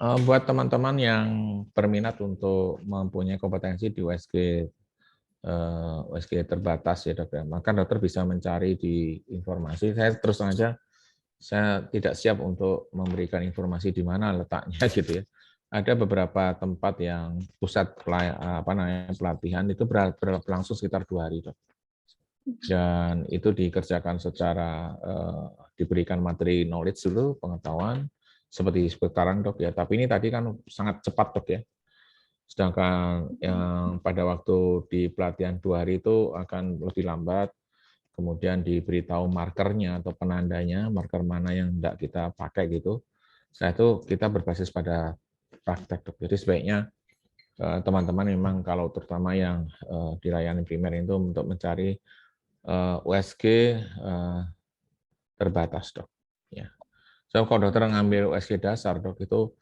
Buat teman-teman yang berminat untuk mempunyai kompetensi di USG terbatas ya dok ya, maka dokter bisa mencari di informasi. Saya terus saja, saya tidak siap untuk memberikan informasi di mana letaknya gitu ya. Ada beberapa tempat yang pusat pelatihan itu berlangsung sekitar 2 hari dok. Dan itu dikerjakan secara diberikan materi knowledge dulu, pengetahuan seperti sekarang dok ya. Tapi ini tadi kan sangat cepat dok ya. Sedangkan yang pada waktu di pelatihan 2 hari itu akan lebih lambat, kemudian diberitahu markernya atau penandanya, marker mana yang tidak kita pakai gitu. Setelah itu kita berbasis pada praktek. Jadi sebaiknya teman-teman memang kalau terutama yang di layanan primer itu untuk mencari USG terbatas dok. Ya. So kalau dokter ngambil USG dasar dok itu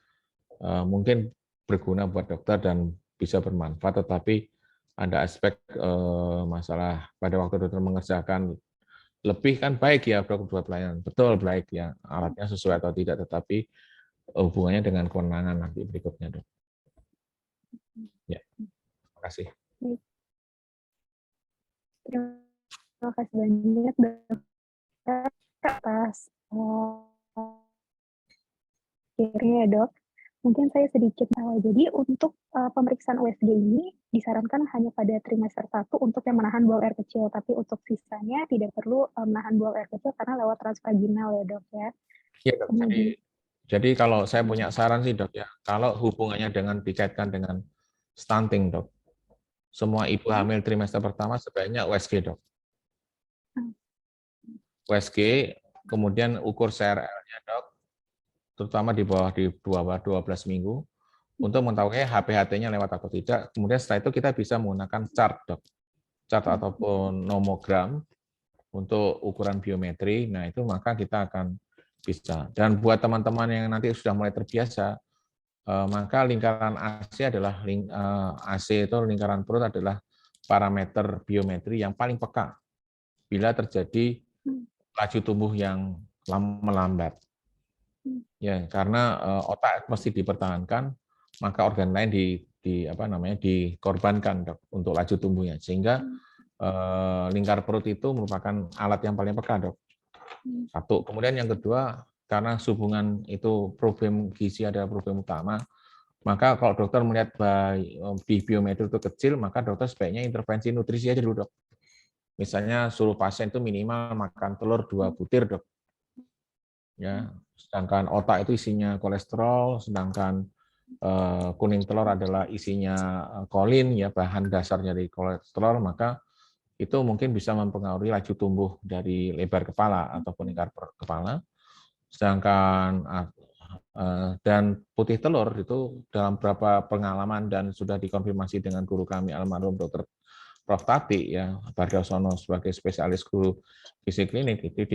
mungkin berguna buat dokter dan bisa bermanfaat, tetapi ada aspek masalah pada waktu dokter mengerjakan lebih kan baik ya dok buat pelayanan, betul baik ya alatnya sesuai atau tidak, tetapi hubungannya dengan kewenangan nanti berikutnya dok. Ya, terima kasih. Terima kasih banyak dokter atas akhirnya ya dok. Mungkin saya sedikit jadi untuk pemeriksaan USG ini disarankan hanya pada trimester 1 untuk yang menahan buang air kecil, tapi untuk sisanya tidak perlu menahan buang air kecil karena lewat transvaginal ya dok ya. Iya dok. Jadi kalau saya punya saran sih dok ya, kalau hubungannya dengan dikaitkan dengan stunting dok, semua ibu hamil trimester pertama sebaiknya USG dok. USG, kemudian ukur CRL-nya dok, terutama di bawah 12 minggu, untuk mengetahui HPHT-nya lewat atau tidak. Kemudian setelah itu kita bisa menggunakan chart, dok. Chart ataupun nomogram untuk ukuran biometri. Nah, itu maka kita akan bisa. Dan buat teman-teman yang nanti sudah mulai terbiasa, maka lingkaran AC adalah AC itu lingkaran perut adalah parameter biometri yang paling peka bila terjadi laju tumbuh yang melambat. Ya, karena otak mesti dipertahankan, maka organ lain dikorbankan dok, untuk laju tumbuhnya, sehingga lingkar perut itu merupakan alat yang paling peka dok. Satu. Kemudian yang kedua, karena hubungan itu problem gizi adalah problem utama, maka kalau dokter melihat di biometri itu kecil, maka dokter sebaiknya intervensi nutrisi aja dulu dok. Misalnya suruh pasien itu minimal makan telur 2 butir dok. Ya, sedangkan otak itu isinya kolesterol, sedangkan kuning telur adalah isinya kolin, ya bahan dasarnya dari kolesterol, maka itu mungkin bisa mempengaruhi laju tumbuh dari lebar kepala ataupun lingkar kepala. Sedangkan dan putih telur itu dalam beberapa pengalaman dan sudah dikonfirmasi dengan guru kami almarhum Dr. Prof. Tati ya, Bardiosono sebagai spesialis guru gizi klinik itu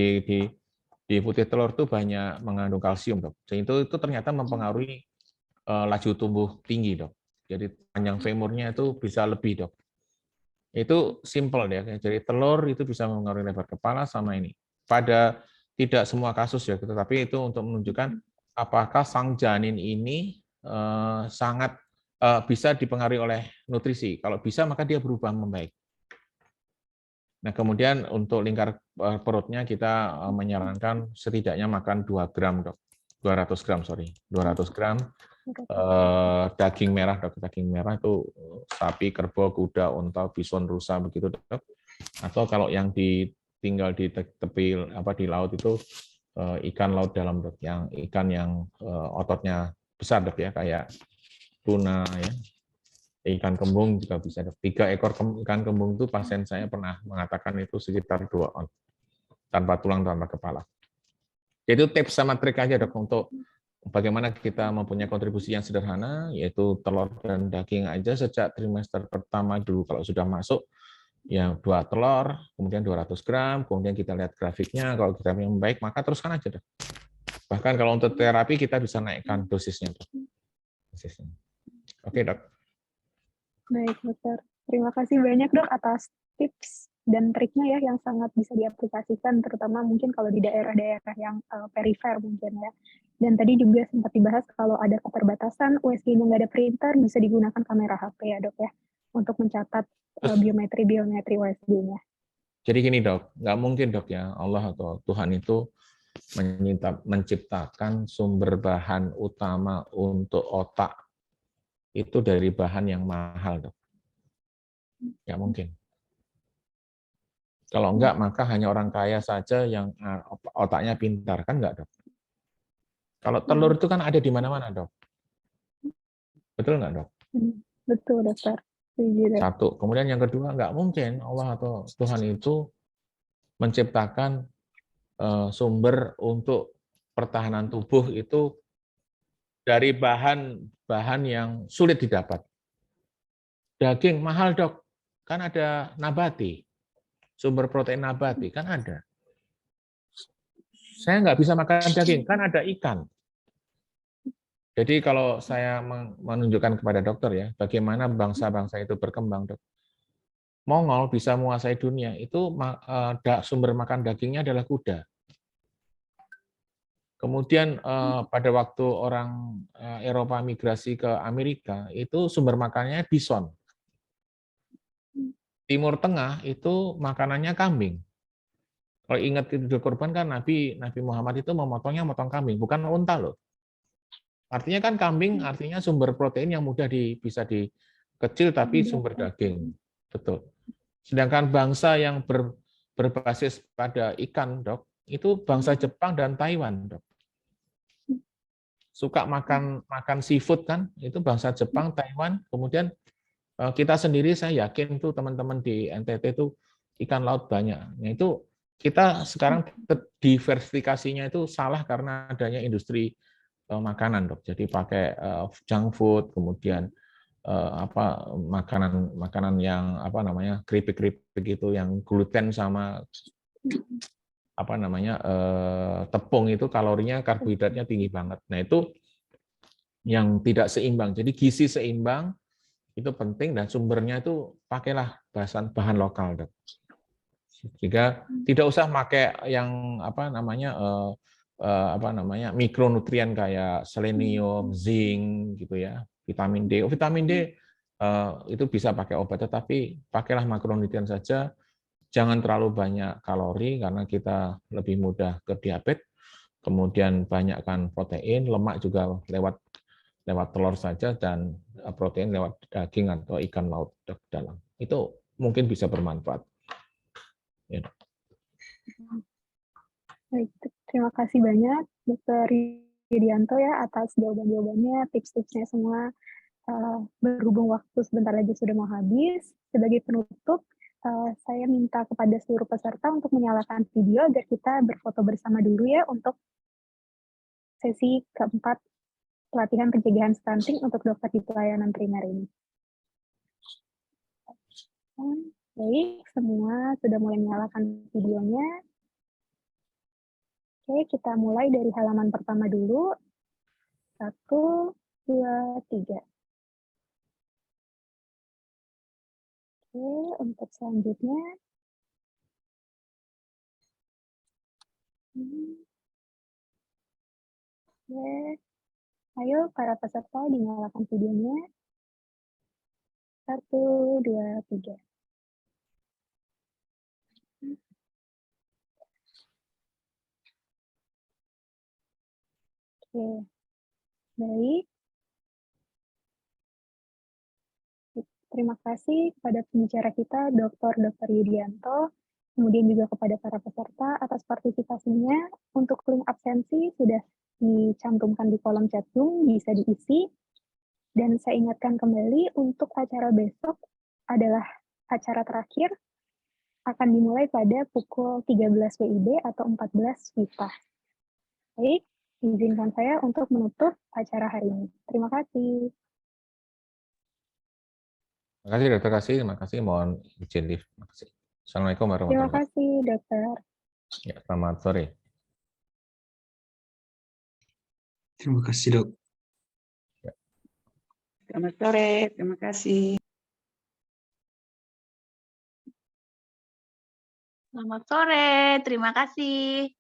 di putih telur itu banyak mengandung kalsium dok. Sehingga itu ternyata mempengaruhi laju tumbuh tinggi dok. Jadi panjang femurnya itu bisa lebih dok. Itu simple ya. Jadi telur itu bisa mempengaruhi lebar kepala sama ini. Pada tidak semua kasus ya, tetapi itu untuk menunjukkan apakah sang janin ini sangat bisa dipengaruhi oleh nutrisi. Kalau bisa, maka dia berubah membaik. Nah, kemudian untuk lingkar perutnya kita menyarankan setidaknya makan 2 gram, dok. 200 gram, sorry. 200 gram daging merah, dok. Daging merah itu sapi, kerbau, kuda, unta, bison, rusa, begitu, dok. Atau kalau yang tinggal di tepi di laut itu ikan laut dalam, dok. Yang ikan yang ototnya besar, dok, ya, kayak tuna, ya. Ikan kembung juga bisa. 3 ekor ikan kembung itu pasien saya pernah mengatakan itu sekitar 2 on. Tanpa tulang, tanpa kepala. Jadi itu tips sama trik aja, dok, untuk bagaimana kita mempunyai kontribusi yang sederhana, yaitu telur dan daging aja sejak trimester pertama dulu. Kalau sudah masuk, ya 2 telur, kemudian 200 gram, kemudian kita lihat grafiknya, kalau grafiknya membaik, maka teruskan aja, dok. Bahkan kalau untuk terapi, kita bisa naikkan dosisnya, dok. Oke, dok. Baik, dokter. Terima kasih banyak, dok, atas tips dan triknya ya yang sangat bisa diaplikasikan, terutama mungkin kalau di daerah-daerah yang perifer mungkin ya. Dan tadi juga sempat dibahas kalau ada keterbatasan USG-nya nggak ada printer, bisa digunakan kamera HP ya, dok, ya, untuk mencatat biometri USG-nya. Jadi gini, dok, nggak mungkin, dok, ya, Allah atau Tuhan itu menciptakan sumber bahan utama untuk otak itu dari bahan yang mahal, dok. Nggak mungkin. Kalau enggak, maka hanya orang kaya saja yang otaknya pintar, kan enggak, dok? Kalau telur itu kan ada di mana-mana, dok. Betul nggak, dok? Betul, dokter. Satu. Kemudian yang kedua, nggak mungkin Allah atau Tuhan itu menciptakan sumber untuk pertahanan tubuh itu dari bahan-bahan yang sulit didapat. Daging mahal, dok. Kan ada nabati. Sumber protein nabati, kan ada. Saya nggak bisa makan daging, kan ada ikan. Jadi kalau saya menunjukkan kepada dokter ya, bagaimana bangsa-bangsa itu berkembang, dok. Mongol bisa menguasai dunia, itu sumber makan dagingnya adalah kuda. Kemudian pada waktu orang Eropa migrasi ke Amerika, itu sumber makanannya bison. Timur Tengah itu makanannya kambing. Kalau ingat Idul Kurban kan Nabi Muhammad itu memotong kambing, bukan unta loh. Artinya kan kambing artinya sumber protein yang mudah bisa kecil tapi sumber daging. Betul. Sedangkan bangsa yang berbasis pada ikan, dok, itu bangsa Jepang dan Taiwan, dok. Suka makan seafood kan, itu bangsa Jepang, Taiwan, kemudian kita sendiri saya yakin tuh teman-teman di NTT itu ikan laut banyak. Nah, itu kita sekarang diversifikasinya itu salah karena adanya industri makanan, dok. Jadi pakai junk food, kemudian makanan yang keripik-keripik itu yang gluten sama tepung itu kalorinya, karbohidratnya tinggi banget. Nah, itu yang tidak seimbang. Jadi gizi seimbang itu penting dan sumbernya itu pakailah bahan lokal, dok. Jika tidak usah pakai yang mikronutrien kayak selenium, zinc gitu ya, vitamin D. Vitamin D itu bisa pakai obat, tetapi pakailah makronutrien saja. Jangan terlalu banyak kalori karena kita lebih mudah ke diabetes. Kemudian banyakkan protein, lemak juga lewat telur saja, dan protein lewat daging atau ikan laut dalam. Itu mungkin bisa bermanfaat. Ya. Baik, terima kasih banyak Dr. Yudianto ya atas jawaban-jawabannya, tips-tipsnya semua. Berhubung waktu sebentar lagi sudah mau habis, sebagai penutup, saya minta kepada seluruh peserta untuk menyalakan video agar kita berfoto bersama dulu ya untuk sesi keempat pelatihan pencegahan stunting untuk dokter di pelayanan primer ini. Baik, semua sudah mulai menyalakan videonya. Oke, kita mulai dari halaman pertama dulu. 1, 2, 3. Oke, untuk selanjutnya. Oke, ayo para peserta dinyalakan videonya. 1, 2, 3. Oke, baik. Terima kasih kepada pembicara kita, Dr. Yudianto, kemudian juga kepada para peserta atas partisipasinya. Untuk link absensi sudah dicantumkan di kolom chat Zoom, bisa diisi. Dan saya ingatkan kembali untuk acara besok adalah acara terakhir, akan dimulai pada pukul 13 WIB atau 14 WITA. Baik, izinkan saya untuk menutup acara hari ini. Terima kasih. Terima kasih Dr. Kasih, terima kasih. Mohon izin live. Terima kasih. Assalamualaikum Terima warahmatullahi wabarakatuh. kasih, Dokter. Ya, selamat sore. Terima kasih, Dok. Selamat sore, terima kasih. Selamat sore, terima kasih.